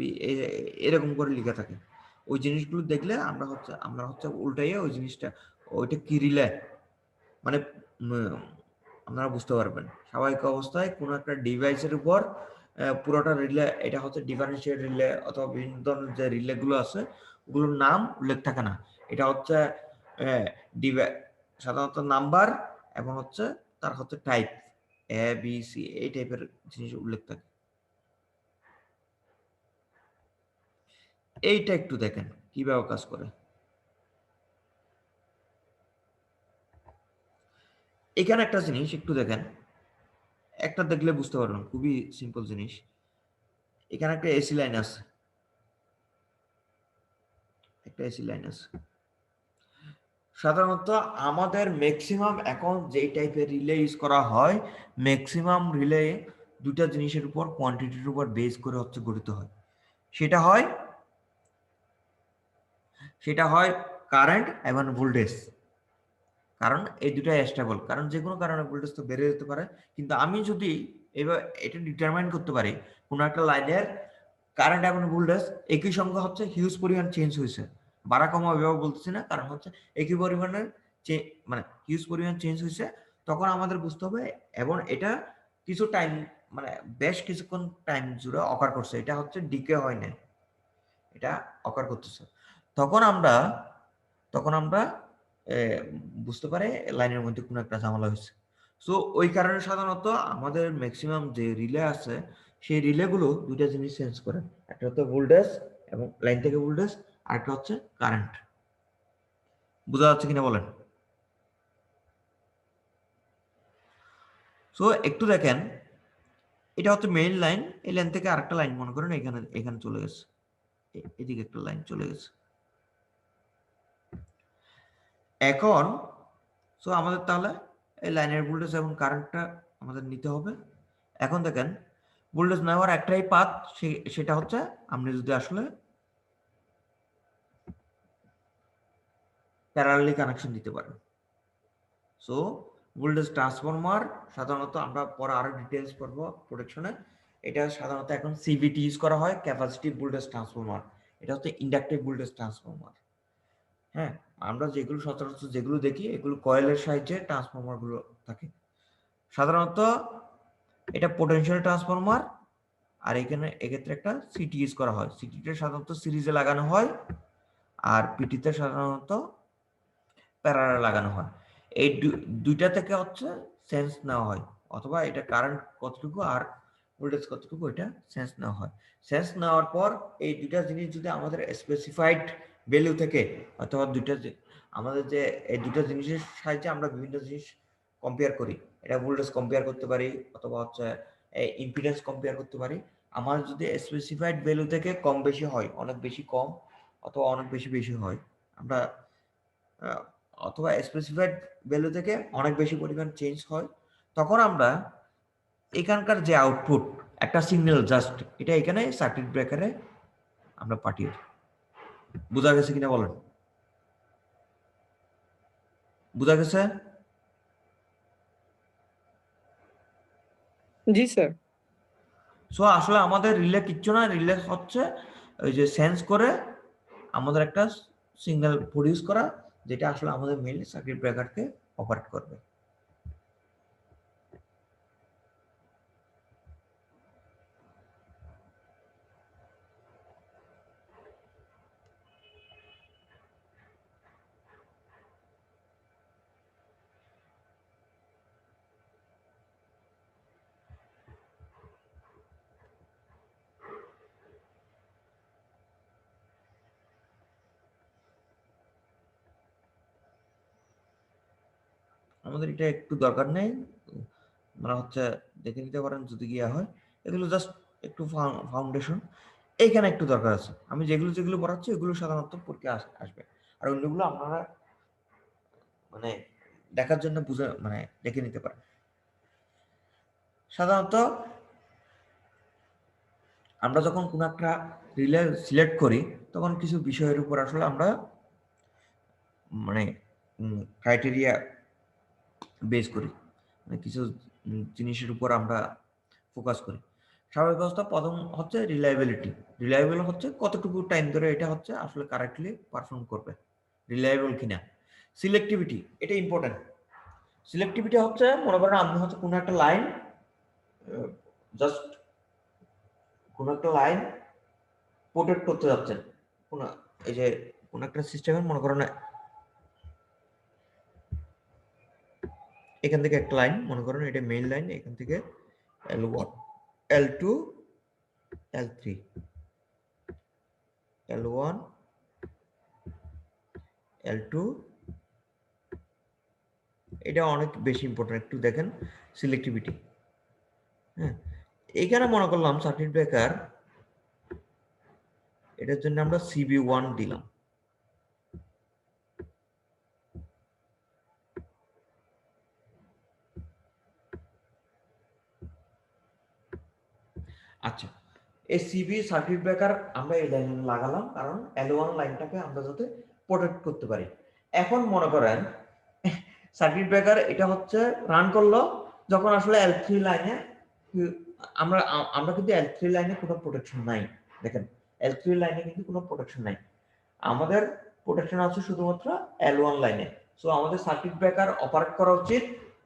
Speaker 1: এরকম করে লেখা থাকে, ওই জিনিসগুলো দেখলে আমরা হচ্ছে উল্টাইয়ে ওই জিনিসটা, ওইটা কি রিলে মানে আপনারা বুঝতে পারবেন। স্বাভাবিক অবস্থায় কোনো একটা ডিভাইসের উপর পুরোটা রিলে, এটা হচ্ছে ডিফারেন্সিয়েট রিলে অথবা বিভিন্ন ধরনের যে রিলে গুলো আছে ওগুলোর নাম উল্লেখ থাকে না। এটা হচ্ছে সাধারণত নাম্বার এবং হচ্ছে তার হচ্ছে টাইপ এ বি সি এই টাইপের জিনিস উল্লেখ থাকে। এইটা একটু দেখেন কিভাবে কাজ করে। এখানে একটা জিনিস একটু দেখেন, একটা দেখলে বুঝতে পারবেন, খুবই সিম্পল জিনিস। এখানে একটা এসি লাইন আছে, একটা এসি লাইন আছে। সাধারণত আমাদের ম্যাক্সিমাম এখন যেই টাইপের রিলে ইউজ করা হয়, ম্যাক্সিমাম রিলে দুটা জিনিসের উপর কোয়ান্টিটির উপর বেস করে হচ্ছে গঠিত হয়। সেটা হয় কারেন্ট এবং ভোল্টেজ। কারণ এই দুটাই স্টেবল, কারণ যে কোনো কারণে ভোল্টেজ তো বেড়ে যেতে পারে। কিন্তু আমি যদি এবার এটা ডিটারমাইন করতে পারি কোনো একটা লাইনের কারেন্ট এবং ভোল্টেজ একই সঙ্গে হচ্ছে হিউজ পরিমাণ চেঞ্জ হয়েছে, বাড়া কমা এভাবে বলতেছি না, কারণ হচ্ছে একই পরিমাণের মানে হিউজ পরিমাণ চেঞ্জ হয়েছে, তখন আমাদের বুঝতে হবে এবং এটা কিছু টাইম মানে বেশ কিছুক্ষণ টাইম জুড়ে অকার করছে, এটা হচ্ছে ডিকে হয় না, এটা অকার করতেছে। তখন আমরা বুঝতে পারে লাইনের মধ্যে কোনো একটা ঝামেলা হয়েছে। সো ওই কারণে সাধারণত আমাদের ম্যাক্সিমাম যে রিলে আছে সেই রিলেগুলো দুইটা জিনিস চেঞ্জ করে, একটা হচ্ছে ভোল্টেজ এবং লাইন থেকে ভোল্টেজ, আর একটা হচ্ছে কারেন্ট। বোঝা যাচ্ছে কিনা বলেন? সো একটু দেখেন, এটা হচ্ছে মেইন লাইন, এই লাইন থেকে আরেকটা লাইন মনে করেন এখানে চলে গেছে, এদিকে একটা লাইন চলে গেছে। এখন সো আমাদের তাহলে এই লাইনের ভোল্টেজ এবং কারেন্টটা আমাদের নিতে হবে। এখন দেখেন ভোল্টেজ নেওয়ার একটাই পাথ, সেটা হচ্ছে আপনি যদি আসলে প্যারালালি কানেকশন দিতে পারেন। সো ভোল্টেজ ট্রান্সফরমার সাধারণত আমরা পরে আরো ডিটেইলস পড়বো প্রোটেকশনে, এটা সাধারণত এখন সিভিটি ইউজ করা হয়, ক্যাপাসিটিভ ভোল্টেজ ট্রান্সফরমার। এটা হচ্ছে ইন্ডাকটিভ ভোল্টেজ ট্রান্সফরমার। হ্যাঁ, আমরা যেগুলো সচরাচর যেগুলো দেখি এগুলো কয়েলের সাহায্যে ট্রান্সফরমার গুলো থাকে। সাধারণত এটা পোটেনশিয়াল ট্রান্সফরমার, আর এখানে এক্ষেত্রে একটা সিটি ইউজ করা হয়। সিটিটা সাধারণত সিরিজে লাগানো হয় আর পিটিতে সাধারণত প্যারালাল লাগানো হয়। এই দুইটা থেকে হচ্ছে সেন্স নেওয়া হয়, অথবা এটা কারেন্ট কতটুকু আর ভোল্টেজ কতটুকু এটা সেন্স নেওয়া হয়। সেন্স নেওয়ার পর এই দুইটা জিনিস যদি আমাদের স্পেসিফাইড ভ্যালু থেকে, অথবা আমাদের যে এই দুটো জিনিসের সাহায্যে আমরা বিভিন্ন জিনিস কম্পেয়ার করি, এটা ভোল্টেজ কম্পেয়ার করতে পারি অথবা হচ্ছে ইম্পিডেন্স কম্পেয়ার করতে পারি। আমার যদি স্পেসিফাইড ভ্যালু থেকে কম বেশি হয়, অনেক বেশি কম অথবা অনেক বেশি বেশি হয়, আমরা অথবা স্পেসিফাইড ভ্যালু থেকে অনেক বেশি পরিমাণ চেঞ্জ হয়, তখন আমরা এখানকার যে আউটপুট একটা সিগন্যাল জাস্ট এটা এখানে সার্কিট ব্রেকারে আমরা পাঠিয়ে দিই। বোঝা গেছে কিনা বলেন? বোঝা গেছে?
Speaker 2: জি স্যার।
Speaker 1: সো আসলে আমাদের রিলে কিচ্ছু না, রিলে হচ্ছে ওই যে সেন্স করে আমাদের একটা সিগন্যাল প্রডিউস করা, যেটা আসলে আমাদের মেইন সার্কিট ব্রেকারকে অপারেট করবে। আমাদের এটা একটু দরকার নেই, মানে হচ্ছে দেখে নিতে পারেন যদি গিয়া হয়, এগুলো জাস্ট একটু ফাউন্ডেশন। এইখানে একটু দরকার আছে, আমি যেগুলো পড়াচ্ছি এগুলো সাধারণত পরীক্ষা আসবে, আর অন্যগুলো আপনারা মানে দেখার জন্য বুঝে মানে দেখে নিতে পারেন। সাধারণত আমরা যখন কোনো একটা রিলে সিলেক্ট করি তখন কিছু বিষয়ের উপর আসলে আমরা মানে ক্রাইটেরিয়া বেস করি, মানে কিছু জিনিসের উপর আমরা ফোকাস করি। স্বাভাবিক অবস্থা প্রথম হচ্ছে রিলায়েবিলিটি। রিলায়েবল হচ্ছে কতটুকু টাইম ধরে এটা হচ্ছে আসলে কারেক্টলি পারফর্ম করবে, রিলায়েবল কিনা। সিলেক্টিভিটি, এটা ইম্পর্টেন্ট। সিলেক্টিভিটি হচ্ছে মনে করেন আপনি হচ্ছে কোনো একটা লাইন জাস্ট কোন একটা লাইন প্রোটেক্ট করতে যাচ্ছেন, কোন এই যে কোন একটা সিস্টেমের মনে করেন এখান থেকে একটা লাইন মনে করেন এটা মেইন লাইন, এখান থেকে L1 L2 L3 L1 L2, এটা অনেক বেশি ইম্পর্টেন্ট, একটু দেখেন সিলেক্টিভিটি। হ্যাঁ, এখানে মনে করলাম সার্কিট ব্রেকার, এটার জন্য আমরা CB1 দিলাম। আচ্ছা, এই সিবি সার্কিট ব্রেকার আমরা এই লাইনে লাগালাম কারণ L1 লাইনটাকে আমরা যাতে প্রোটেক্ট করতে পারি। এখন মনে করেন সার্কিট ব্রেকার এটা হচ্ছে রান করলো যখন আসলে L3 লাইনে, আমরা কিন্তু L3 লাইনে কোনো প্রোটেকশন নাই। দেখেন L3 লাইনে কিন্তু কোনো প্রোটেকশন নাই, আমাদের প্রোটেকশন আছে শুধুমাত্র L1 লাইনে। সো আমাদের সার্কিট ব্রেকার অপারেট করা উচিত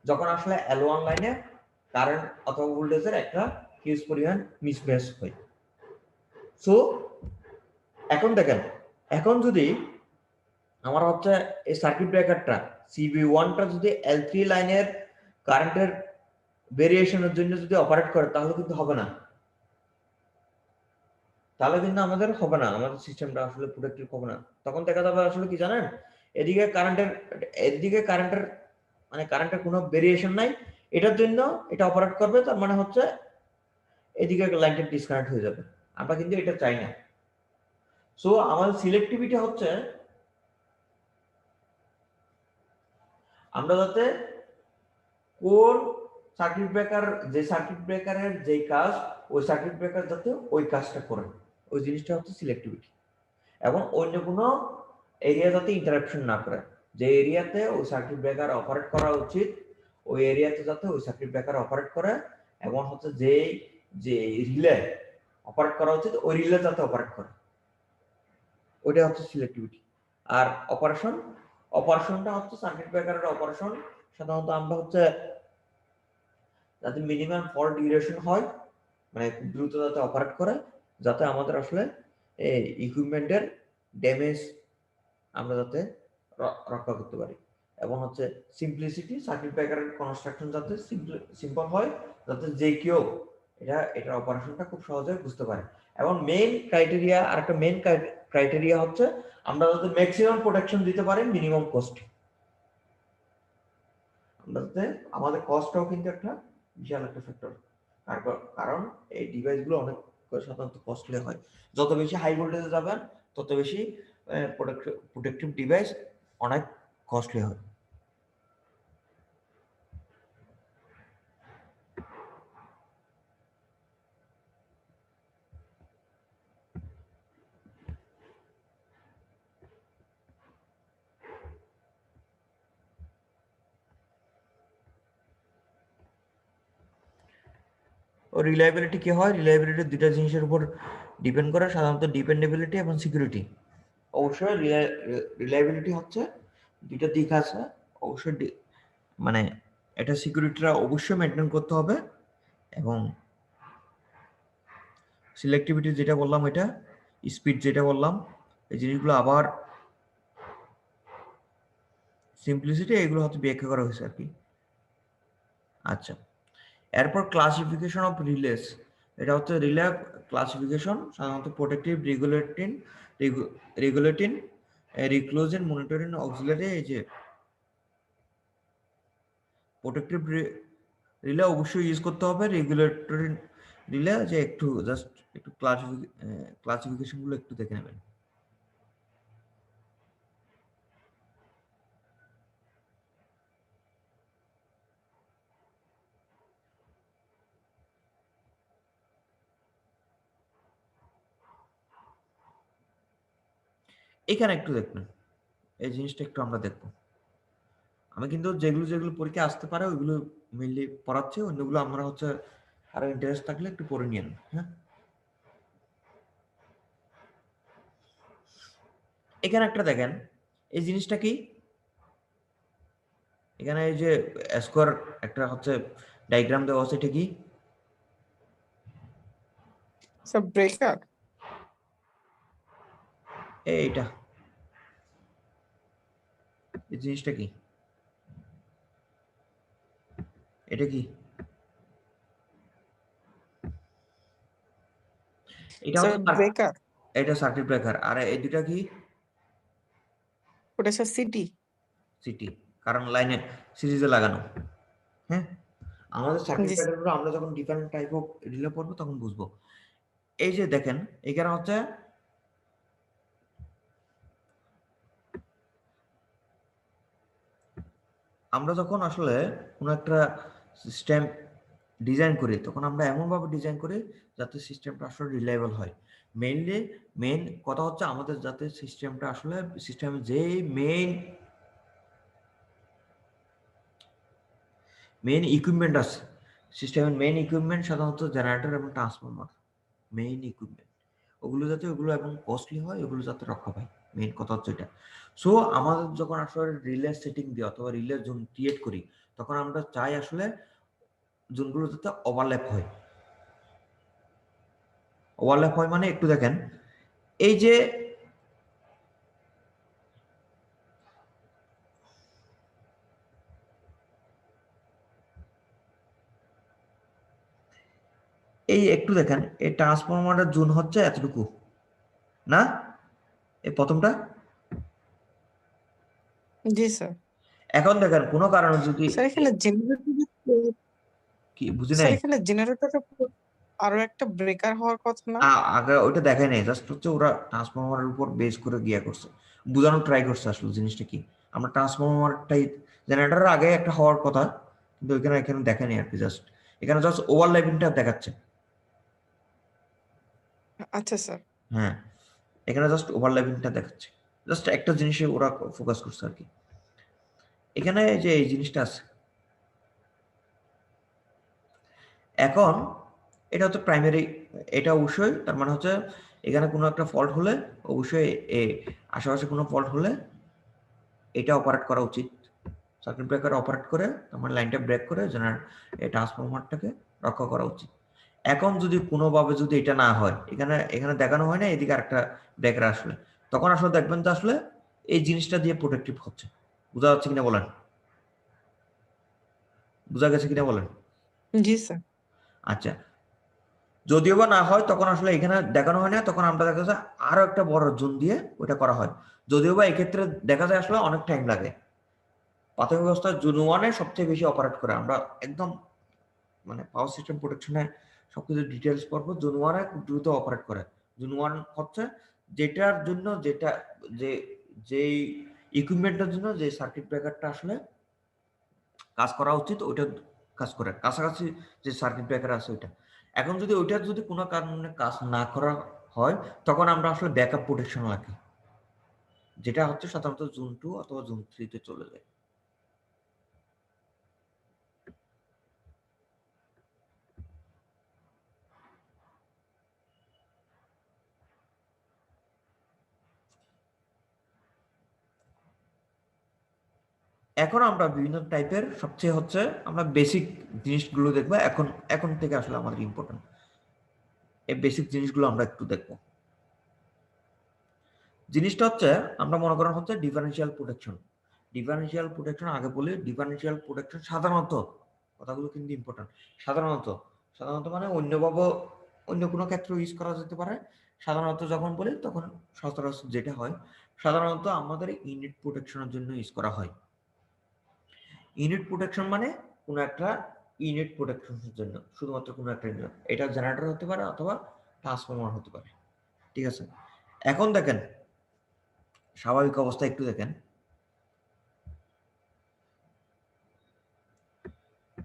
Speaker 1: যখন আসলে L1 লাইনে কারেন্ট অথবা ভোল্টেজের একটা হিউজ পরিমাণ মিসম্যাচ হয়। সো এখন দেখেন, এখন যদি আমার হচ্ছে এই সার্কিট ব্রেকারটা CB1টা যদি L3 লাইনের কারেন্টের ভেরিয়েশনের জন্য যদি অপারেট করে তাহলে কিন্তু হবে না, তাহলে কিন্তু আমাদের হবে না, আমাদের সিস্টেমটা আসলে প্রোটেক্টিভ হবে না। তখন দেখা যাবে আসলে কি জানেন, এদিকে কারেন্টের মানে কারেন্টের কোনো ভেরিয়েশন নাই, এটার জন্য এটা অপারেট করবে, তার মানে হচ্ছে এদিকে লাইনটা ডিসকানেক্ট হয়ে যাবে। আমরা কিন্তু এটা চাই না। সো আমাদের সিলেক্টিভিটি হচ্ছে আমরা যাতে কোন সার্কিট ব্রেকার, যে সার্কিট ব্রেকারের যেই কাজ ওই সার্কিট ব্রেকার যাতে ওই কাজটা করে, ওই জিনিসটা হচ্ছে সিলেক্টিভিটি। এবং অন্য কোনো এরিয়া যাতে ইন্টারাপশন না করে, যে এরিয়াতে ওই সার্কিট ব্রেকার অপারেট করা উচিত ওই এরিয়াতে যাতে ওই সার্কিট ব্রেকার অপারেট করে, এবং হচ্ছে যে রিলে অপারেট করা উচিত ওই রিলে যাতে অপারেট করে, ওইটা হচ্ছে সিলেক্টিভিটি। আর অপারেশনটা হচ্ছে সার্কিট ব্রেকারের অপারেশন সাধারণত আমরা হচ্ছে যাতে মিনিমাম ফল্ট ডিউরেশন হয়, মানে খুব দ্রুত যাতে অপারেট করে, যাতে আমাদের আসলে এই ইকুইপমেন্টের ড্যামেজ আমরা যাতে রক্ষা করতে পারি। এবং হচ্ছে সিম্পলিসিটি, সার্কিট ব্রেকারের কনস্ট্রাকশন যাতে সিম্পল হয়, যাতে যে কেউ এটার অপারেশনটা খুব সহজে বুঝতে পারে। এবং মেইন ক্রাইটেরিয়া, আর একটা মেইন ক্রাইটেরিয়া হচ্ছে আমরা যাতে ম্যাক্সিমাম প্রোটেকশন দিতে পারি মিনিমাম কস্ট। আমরা যাতে আমাদের কস্টটাও কিন্তু একটা বিশাল একটা ফ্যাক্টর, কারণ এই ডিভাইসগুলো অনেক সাধারণত কস্টলি হয়। যত বেশি হাই ভোল্টেজে যাবেন তত বেশি প্রোটেক্টিভ ডিভাইস অনেক কস্টলি হয়। ও রিলায়েবিলিটি কি হয়, রিলায়েবিলিটি দুইটা জিনিসের উপর ডিপেন্ড করে, সাধারণত ডিপেন্ডেবিলিটি এবং সিকিউরিটি। অবশ্যই রিলায়েবিলিটি হচ্ছে দুইটা দিক আছে, অবশ্যই মানে এটা সিকিউরিটিটা অবশ্যই মেনটেন করতে হবে। এবং সিলেক্টিভিটি যেটা বললাম, এটা স্পিড যেটা বললাম, এই জিনিসগুলো আবার সিম্পলিসিটি, এগুলো হচ্ছে ব্যাখ্যা করা হয়েছে আর কি। আচ্ছা, এরপর ক্লাসিফিকেশন অফ রিলেস, এটা হচ্ছে রিলে ক্লাসিফিকেশন, সাধারণত protective, regulating, reclosing, monitoring, auxiliary. এই যে প্রোটেক্টিভ রিলে অবশ্যই ইউজ করতে হবে, রেগুলেটরি রিলে যে একটু জাস্ট একটু ক্লাসিফিকেশন গুলো একটু দেখে নেবেন। এখানে একটু দেখবেন, এই জিনিসটা একটু আমরা দেখবো। আমি কিন্তু যেগুলো পরীক্ষা আসতে পারে ওইগুলো মেইনলি পড়াচ্ছি, অন্যগুলো আমরা হচ্ছে আরো ইন্টারেস্ট থাকলে একটু পড়ে নিন। হ্যাঁ, এখানে একটা দেখেন, এই জিনিসটা কি, এখানে এই যে স্কোয়ার একটা হচ্ছে ডায়াগ্রাম দেওয়া আছে, এটা কি?
Speaker 2: স্যার ব্রেকার
Speaker 1: এইটা এই জিনিসটা কি, এটা কি, এটা
Speaker 2: স্যার
Speaker 1: হচ্ছে
Speaker 2: ব্রেকার
Speaker 1: এটা সার্কিট ব্রেকার, আর এই দুটা কি
Speaker 2: ওটা স্যার সিটি।
Speaker 1: সিটি, কারণ লাইনে সিরিজে লাগানো। হ্যাঁ, আমাদের সার্কিট
Speaker 2: জি
Speaker 1: ব্রেকারগুলো আমরা যখন ডিফারেন্ট টাইপ অফ রিলে পড়বো তখন বুঝবো। এই যে দেখেন এখানে হচ্ছে আমরা যখন আসলে কোনো একটা সিস্টেম ডিজাইন করি তখন আমরা এমনভাবে ডিজাইন করি যাতে সিস্টেমটা আসলে রিলায়েবল হয়। মেইন কথা হচ্ছে আমাদের যাতে সিস্টেমটা আসলে সিস্টেমে যে মেইন ইকুইপমেন্ট আছে, সিস্টেমের মেইন ইকুইপমেন্ট সাধারণত জেনারেটর এবং ট্রান্সফরমার, মেইন ইকুইপমেন্ট ওগুলো যাতে ওগুলো এবং কস্টলি হয়, ওগুলো যাতে রক্ষা পায়, মেইন কথা হচ্ছে এটা। সো আমাদের যখন আসলে রিলে সেটিং দিই অথবা রিলে জোন ক্রিয়েট করি তখন আমরা চাই আসলে জোনগুলো যাতে ওভারল্যাপ হয়। ওভারল্যাপ হয় মানে একটু দেখেন এই যে এই একটু দেখেন এই ট্রান্সফরমারের জোন হচ্ছে এতটুকু না, এই প্রথমটা।
Speaker 2: জি স্যার।
Speaker 1: এখন দেখেন কোনো কারণে যদি
Speaker 2: স্যার এখানে জেনারেটর,
Speaker 1: কি বুঝি
Speaker 2: স্যার
Speaker 1: নাই,
Speaker 2: এখানে জেনারেটরের আরো একটা ব্রেকার হওয়ার কথা না?
Speaker 1: আগে ওইটা দেখাই নাই, জাস্ট হচ্ছে ওরা ট্রান্সফরমারের উপর বেস করে গিয়া করছে, বোঝানোর ট্রাই করছে আসলে জিনিসটা কি। আমরা ট্রান্সফরমারটাই জেনারেটরের আগে একটা হওয়ার কথা, কিন্তু এখানে দেখাই নাই আর কি, জাস্ট এখানে জাস্ট ওভারল্যাপিংটা দেখাচ্ছে।
Speaker 2: আচ্ছা স্যার।
Speaker 1: হ্যাঁ, এখানে জাস্ট ওভারল্যাপিংটা দেখাচ্ছে, জাস্ট একটা জিনিসে ওরা ফোকাস করছে আর কি। এখানে যে এই জিনিসটা আছে, এখন এটা হচ্ছে প্রাইমারি, এটা অবশ্যই তার মানে হচ্ছে এখানে কোনো একটা ফল্ট হলে অবশ্যই আশেপাশে কোনো ফল্ট হলে এটা অপারেট করা উচিত, সার্কিট ব্রেকার অপারেট করে আমার লাইনটা ব্রেক করে এই ট্রান্সফরমারটাকে রক্ষা করা উচিত। এখন যদি কোনোভাবে যদি এটা না হয়, এখানে দেখানো হয় না এদিকে আরেকটা ব্রেকার আসলে, তখন আসলে দেখবেন যে আসলে এই জিনিসটা দিয়ে প্রোটেক্টিভ হচ্ছে। বোঝা যাচ্ছে কিনা বলেন, বোঝা গেছে কিনা বলেন।
Speaker 2: জি স্যার।
Speaker 1: আচ্ছা, যদিও বা না হয় তখন আসলে এখানে দেখানো হয় না, তখন আমরা দেখা যায় আরো একটা বড় জোন দিয়ে ওটা করা হয়। যদিও বা এক্ষেত্রে দেখা যায় আসলে অনেক টাইম লাগে, প্রাথমিক অবস্থায় জোন ওয়ানে সবচেয়ে বেশি অপারেট করে, আমরা একদম মানে পাওয়ার সিস্টেম প্রোটেকশনে সবকিছু ডিটেলস পড়বো। জোন ওয়ানে খুব দ্রুত অপারেট করে। জোন ওয়ান হচ্ছে যেটার জন্য যে যেই ইকুইপমেন্টের জন্য যে সার্কিট ব্রেকারটা আসলে কাজ করা উচিত ওইটা কাজ করে, কাছাকাছি যে সার্কিট ব্রেকার আছে ওইটা। এখন যদি ওইটার যদি কোনো কারণে কাজ না করা হয় তখন আমরা আসলে ব্যাকআপ প্রোটেকশন রাখি, যেটা হচ্ছে সাধারণত জোন 2 অথবা জোন 3 তে চলে যায়। এখন আমরা বিভিন্ন টাইপের সবচেয়ে হচ্ছে আমরা বেসিক জিনিসগুলো দেখবো, এখন থেকে আসলে আমাদের ইম্পর্টেন্ট এই বেসিক জিনিসগুলো আমরা একটু দেখবো। জিনিসটা হচ্ছে আমরা মনে করেন হচ্ছে ডিফারেন্সিয়াল প্রোটেকশন। ডিফারেন্সিয়াল প্রোটেকশন আগে বলি, ডিফারেন্সিয়াল প্রোটেকশন সাধারণত, কথাগুলো কিন্তু ইম্পর্টেন্ট, সাধারণত মানে অন্য কোনো ক্ষেত্রে ইউজ করা যেতে পারে। সাধারণত যখন বলি তখন সচরাচর যেটা হয় সাধারণত আমাদের ইউনিট প্রোটেকশনের জন্য ইউজ করা হয়। ইউনিট প্রোটেকশন মানে কোনো একটা ইউনিট প্রোটেকশনের জন্য, শুধুমাত্র কোনো একটা ইউনিট, এটা জেনারেটর হতে পারে অথবা ট্রান্সফরমার হতে পারে। ঠিক আছে, এখন দেখেন স্বাভাবিক অবস্থা একটু দেখেন,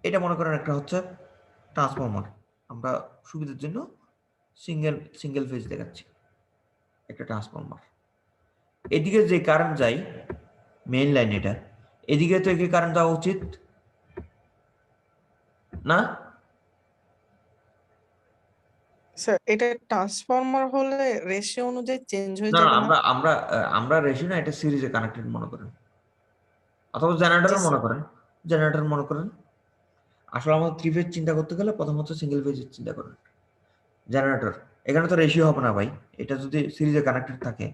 Speaker 1: এটা মনে করেন একটা হচ্ছে ট্রান্সফরমার, আমরা সুবিধার জন্য সিঙ্গেল ফেজ দেখাচ্ছি, একটা ট্রান্সফরমার। এদিকে যে কারেন্ট যায় মেইন লাইন, এটা এদিকে তো একে কারেন্ট যাওয়া উচিত না?
Speaker 2: স্যার এটা ট্রান্সফরমার হলে রেশিও অনুযায়ী চেঞ্জ হয়ে
Speaker 1: না,
Speaker 2: যাবে না?
Speaker 1: আমরা রেশিও না, এটা সিরিজে কানেক্টেড মনে করেন, অথবা
Speaker 2: জি স্যার।
Speaker 1: জেনারেটর মনে করেন। আসলে আমাদের থ্রি ফেজ চিন্তা করতে গেলে প্রথম হচ্ছে সিঙ্গেল ফেজের চিন্তা করেন, জেনারেটর এখানে তো রেশিও হবে না ভাই, এটা যদি সিরিজে কানেক্টেড থাকে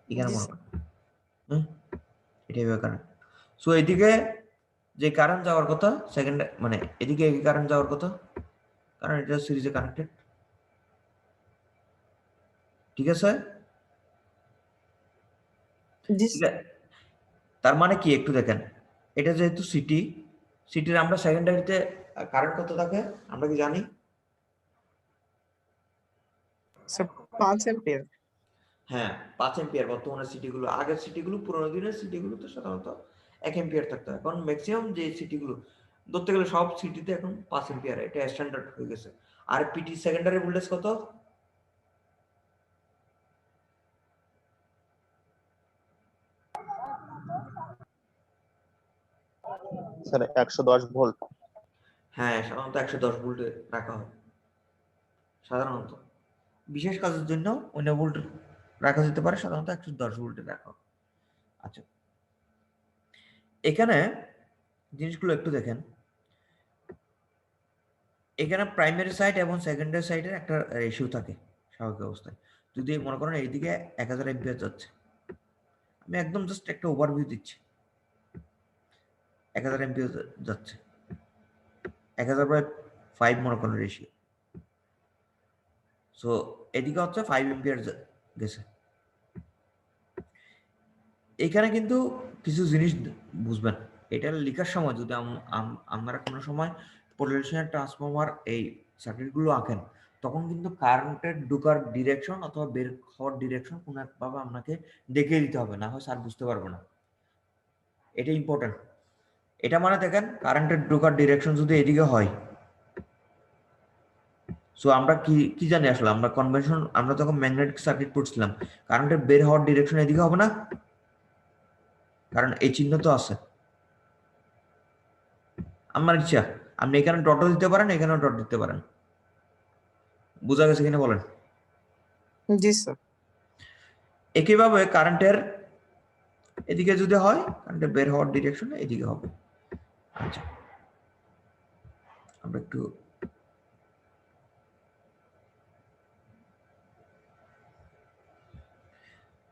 Speaker 1: এখানে
Speaker 2: জি
Speaker 1: মনে
Speaker 2: স্যার।
Speaker 1: করেন এটা এইভাবে কানেক্ট। সো এদিকে যে কারেন্ট যাওয়ার কথা সেকেন্ড, মানে এদিকে এই কারেন্ট যাওয়ার কথা, কারণ এটা সিরিজে কানেক্টেড, ঠিক আছে?
Speaker 2: জি
Speaker 1: ঠিক
Speaker 2: স্যার।
Speaker 1: আছে, তার মানে কি একটু দেখেন, এটা যেহেতু সিটি, সিটির আমরা সেকেন্ডারিতে কারেন্ট কত থাকে আমরা কি জানি?
Speaker 2: Sir 5 ampere.
Speaker 1: হ্যাঁ 5 এম্পিয়ার। বর্তমানে সিটিগুলো, আগের সিটিগুলো, পুরোনো দিনের সিটিগুলোতে সাধারণত 1 এম্পিয়ার থাকতো। এখন ম্যাক্সিমাম যে সিটিগুলো ধরতে গেলে সব সিটিতে এখন 5 এম্পিয়ার, এটা স্ট্যান্ডার্ড হয়ে গেছে। আর পিটি সেকেন্ডারি ভোল্টেজ কত?
Speaker 3: Sir 110 volt.
Speaker 1: হ্যাঁ সাধারণত 110 ভোল্টে রাখা হয় সাধারণত। বিশেষ কাজের জন্য অন্য ভোল্ট রাখা যেতে পারে, সাধারণত 110 ভোল্টে রাখা হয়। আচ্ছা, এখানে জিনিসগুলো একটু দেখেন, এখানে প্রাইমারি সাইড এবং সেকেন্ডারি সাইডের একটা রেশিও থাকে স্বাভাবিক অবস্থায়। যদি মনে করেন এইদিকে 1000 এম্পিয়ার যাচ্ছে, আমি একদম জাস্ট একটা ওভারভিউ দিচ্ছি, 1000 এম্পিয়ার যাচ্ছে, 1000/5 মনে করেন রেশিও। সো এদিকে হচ্ছে 5 এম্পিয়ার গেছে। এখানে কিন্তু কিছু জিনিস বুঝবেন, এটা লেখার সময় যদি আপনারা কোনো সময় পোটেনশিয়াল ট্রান্সফরমার এই সার্কিটগুলো আঁকেন, তখন কিন্তু কারেন্টের ঢোকার ডিরেকশন অথবা বের হওয়ার ডিরেকশন কোনো একভাবে আপনাকে দেখিয়ে দিতে হবে, না হয় স্যার বুঝতে পারবে না। এটা ইম্পর্টেন্ট। এটা মানে দেখেন কারেন্টের ঢোকার ডিরেকশন যদি এদিকে হয়, সো আমরা কি কি জানি আসলে, আমরা কনভেনশন, আমরা যখন ম্যাগনেটিক সার্কিট পড়ছিলাম, কারেন্টের বের হওয়ার ডিরেকশন এদিকে হবে না, কারণ এই চিহ্ন তো আছে। আমার ইচ্ছা আপনি এখানে ডটও দিতে পারেন, এখানেও ডট দিতে পারেন। বোঝা গেছে কিনা বলেন?
Speaker 2: জি স্যার।
Speaker 1: একইভাবে কারেন্টের এদিকে যদি হয়, কারেন্টের বের হওয়ার ডিরেকশন এদিকে হবে। আচ্ছা, আমরা একটু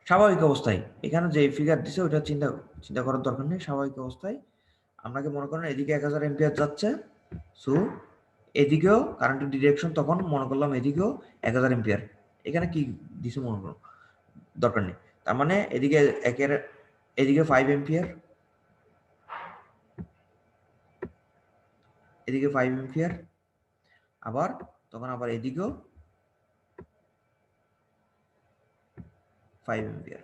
Speaker 1: স্বাভাবিক অবস্থায় এখানে যে ফিগার দিছে ওটা চিন্তা চিন্তা করার দরকার নেই। স্বাভাবিক অবস্থায় আপনাকে মনে করেন এদিকে 1000 এম্পিয়ার যাচ্ছে, সো এদিকেও কারেন্টের ডিরেকশন তখন মনে করলাম এদিকেও 1000 এম্পিয়ার। এখানে কি দিছে মনে করুন, দরকার নেই। তার মানে এদিকে এদিকে 5 এম্পিয়ার, এদিকে 5 এম্পিয়ার, আবার তখন আবার এদিকেও 5 এম্পিয়ার,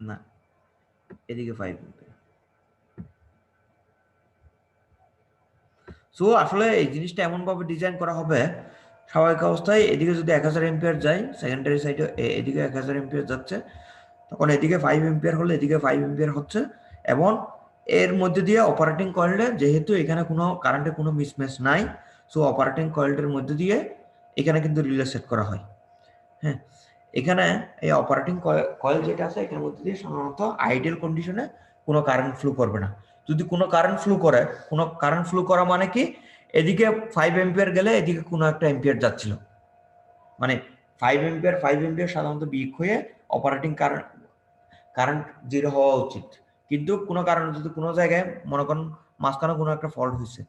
Speaker 1: না এদিকে 5 এম্পিয়ার। সো আসলে এই জিনিসটা এমন ভাবে ডিজাইন করা হবে, স্বাভাবিক অবস্থায় এদিকে যদি 1000 এম্পিয়ার যায়, সেকেন্ডারি সাইডে এদিকে 1000 এম্পিয়ার যাচ্ছে, তখন এদিকে 5 এম্পিয়ার হলে এদিকে 5 এম্পিয়ার হচ্ছে। এবং এর মধ্যে দিয়ে অপারেটিং কয়েলে, যেহেতু এখানে কোনো কারেন্টের কোনো মিসম্যাচ নাই, সো অপারেটিং কয়েলটার মধ্যে দিয়ে এখানে কিন্তু রিলে সেট করা হয়। হ্যাঁ, এখানে এই অপারেটিং কয়েল যেটা আছে এটার মধ্যে দিয়ে সাধারণত আইডিয়াল কন্ডিশনে কোনো কারেন্ট ফ্লো করবে না। যদি কোনো কারেন্ট ফ্লো করে, কোনো কারেন্ট ফ্লো করা মানে কি, এদিকে 5 এম্পিয়ার গেলে এদিকে কোনো একটা এম্পিয়ার যাচ্ছিল, মানে 5 এম্পিয়ার সাধারণত বিয়োগ হয়ে অপারেটিং কারেন্ট জিরো হওয়া উচিত। কিন্তু কোনো কারণে যদি কোনো জায়গায় মনে করেন মাঝখানে কোনো একটা ফল্ট হয়েছে,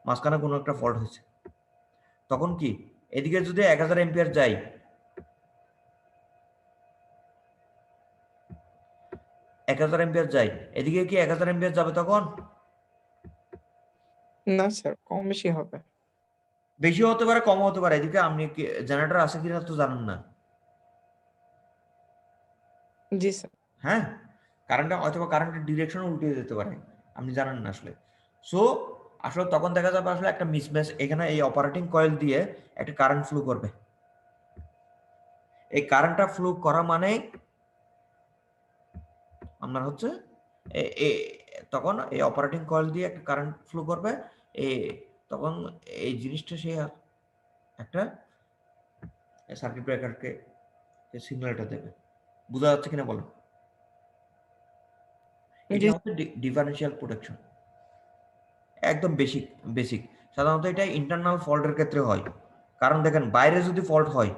Speaker 1: মাঝখানে কোনো একটা ফল্ট হয়েছে, তখন কি এদিকে যদি 1000 এম্পিয়ার যায়, 1000 এম্পিয়ার যায়, এদিকে কি 1000 এম্পিয়ার যাবে তখন?
Speaker 2: না স্যার, কম বেশি হবে।
Speaker 1: বেশি হতে পারে, কম হতে পারে। এদিকে আপনি কি জেনারেটর আছে কিনা তো জানেন না।
Speaker 2: জি স্যার।
Speaker 1: হ্যাঁ, কারেন্টটা অথবা কারেন্টের ডিরেকশন উল্টে যেতে পারে, আপনি জানেন না আসলে। সো আসলে তখন দেখা যাবে আসলে একটা মিসম্যাচ, এখানে এই অপারেটিং কয়েল দিয়ে একটা কারেন্ট ফ্লো করবে। এই কারেন্টটা ফ্লো করা মানে আপনার হচ্ছে তখন এই অপারেটিং কয়েল দিয়ে একটা কারেন্ট ফ্লো করবে, এই তখন এই জিনিসটা সে একটা সার্কিট ব্রেকারকে সিগন্যালটা দেবে। বোঝা যাচ্ছে কিনা বলেন? এটা
Speaker 2: জি।
Speaker 1: হচ্ছে ডিফারেনশিয়াল প্রোটেকশন। একদম বেসিক বেসিক। সাধারণত এটা ইন্টারনাল ফল্টের ক্ষেত্রে হয়, কারণ দেখেন বাইরে যদি ফল্ট হয়,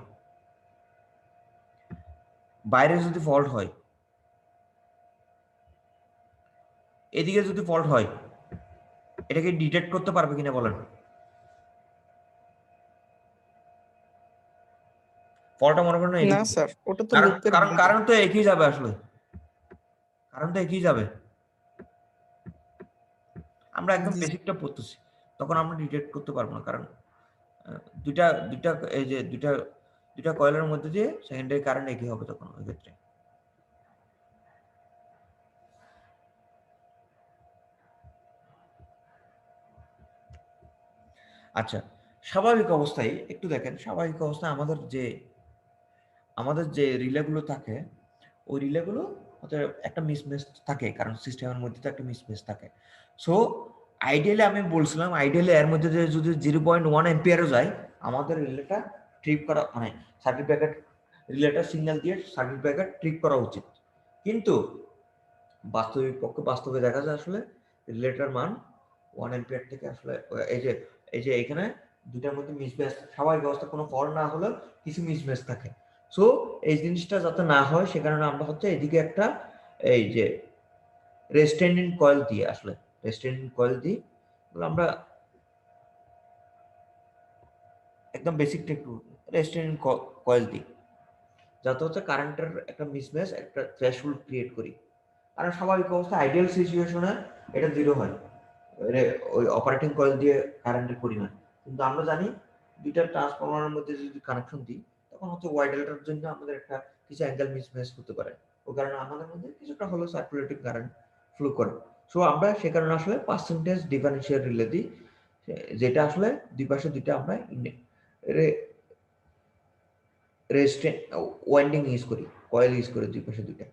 Speaker 1: এদিকে যদি ফল্ট হয়, এটাকে ডিটেক্ট করতে পারবে কিনা বলেন? ফল্টটা মনে করেন
Speaker 2: না
Speaker 1: এদিকে,
Speaker 2: স্যার, ওটা তো
Speaker 1: কারণ
Speaker 2: লুপের
Speaker 1: কারণ
Speaker 2: বাইরে।
Speaker 1: কারণ তো একই যাবে, আসলে কারণ তো একই যাবে। আমরা একদম
Speaker 2: জি।
Speaker 1: বেসিকটা পড়তেছি, তখন আমরা ডিটেক্ট করতে পারবো না, কারণ দুইটা দুইটা এই যে দুইটা কয়েলের মধ্যে দিয়ে সেকেন্ডারি কারেন্ট একই হবে তখন ওই ক্ষেত্রে। আচ্ছা, স্বাভাবিক অবস্থায় একটু দেখেন, স্বাভাবিক অবস্থায় আমাদের যে রিলেগুলো থাকে, ওই রিলেগুলো হচ্ছে একটা মিসম্যাচ থাকে, কারণ সিস্টেমের মধ্যে তো একটা মিসম্যাচ থাকে। সো আইডিয়ালি আমি বলছিলাম, আইডিয়ালি এর মধ্যে যদি 0.1 এম্পিয়ারও যায়, আমাদের রিলেটা ট্রিপ করা, মানে সার্কিট ব্রেকার রিলেটা সিগন্যাল দিয়ে সার্কিট ব্রেকার ট্রিপ করা উচিত। কিন্তু বাস্তবে দেখা যায় আসলে রিলেটার মান 1 এম্পিয়ার থেকে আসলে এই যে এখানে দুটার মধ্যে মিসম্যাচ, স্বাভাবিক অবস্থা কোনো ফল্ট না হলেও কিছু মিসম্যাচ থাকে। সো এই জিনিসটা যাতে না হয়, সে কারণে আমরা হচ্ছে এদিকে একটা এই যে রেস্টেন্ডিং কয়েল দিয়ে, আসলে রেস্টেন্ডিং কয়েল দিই, আমরা একদম বেসিকটা একটু রেস্টেন্ডিং কয়েল দিই, যাতে হচ্ছে কারেন্টের একটা মিসম্যাচ, একটা থ্রেশহোল্ড ক্রিয়েট করি। কারণ স্বাভাবিক অবস্থা আইডিয়াল সিচুয়েশনে এটা 0 হয় ওই অপারেটিং কয়েল দিয়ে কারেন্টের পরিমাণ। কিন্তু আমরা জানি দুইটা ট্রান্সফরমারের মধ্যে যদি কানেকশন দিই, তখন হচ্ছে ওয়াই ডেল্টার জন্য আমাদের একটা কিছু অ্যাঙ্গেল মিসম্যাচ হতে পারে, ওই কারণে আমাদের মধ্যে কিছুটা হলো সার্কুলেটিং কারেন্ট ফ্লো করে। সো আমরা সে কারণে আসলে পার্সেন্টেজ ডিফারেন্সিয়াল রিলে দিই, যেটা আসলে দুই পাশে দুইটা আমরা রেজিস্ট্যান্ট ওয়াইন্ডিং ইউজ করি, কয়েল ইউজ করি দুই পাশে দুইটা।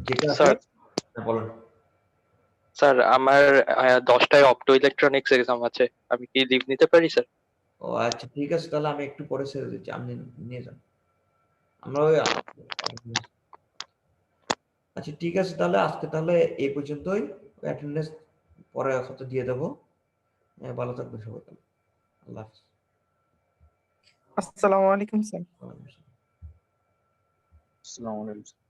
Speaker 1: যেটা
Speaker 3: স্যার
Speaker 1: আসলে বলেন।
Speaker 3: স্যার আমার 10টায় অপটো ইলেকট্রনিক্স এক্সাম আছে, আমি কি লিভ নিতে পারি স্যার?
Speaker 1: ও আচ্ছা, ঠিক আছে, তাহলে আমি একটু পরে ছেড়ে দিচ্ছি, আপনি নিয়ে যান। আমরা ওই আচ্ছা ঠিক আছে, তাহলে আজকে তাহলে এই পর্যন্তই, অ্যাটেন্ডেন্স পরে হয়তো দিয়ে দেবো। ভালো থাকবেন সবাই, তাহলে আল্লাহ হাফিজ।
Speaker 2: আসসালামু আলাইকুম স্যার।
Speaker 1: ওয়ালাইকুম আসসালাম।
Speaker 3: আসসালামু আলাইকুম।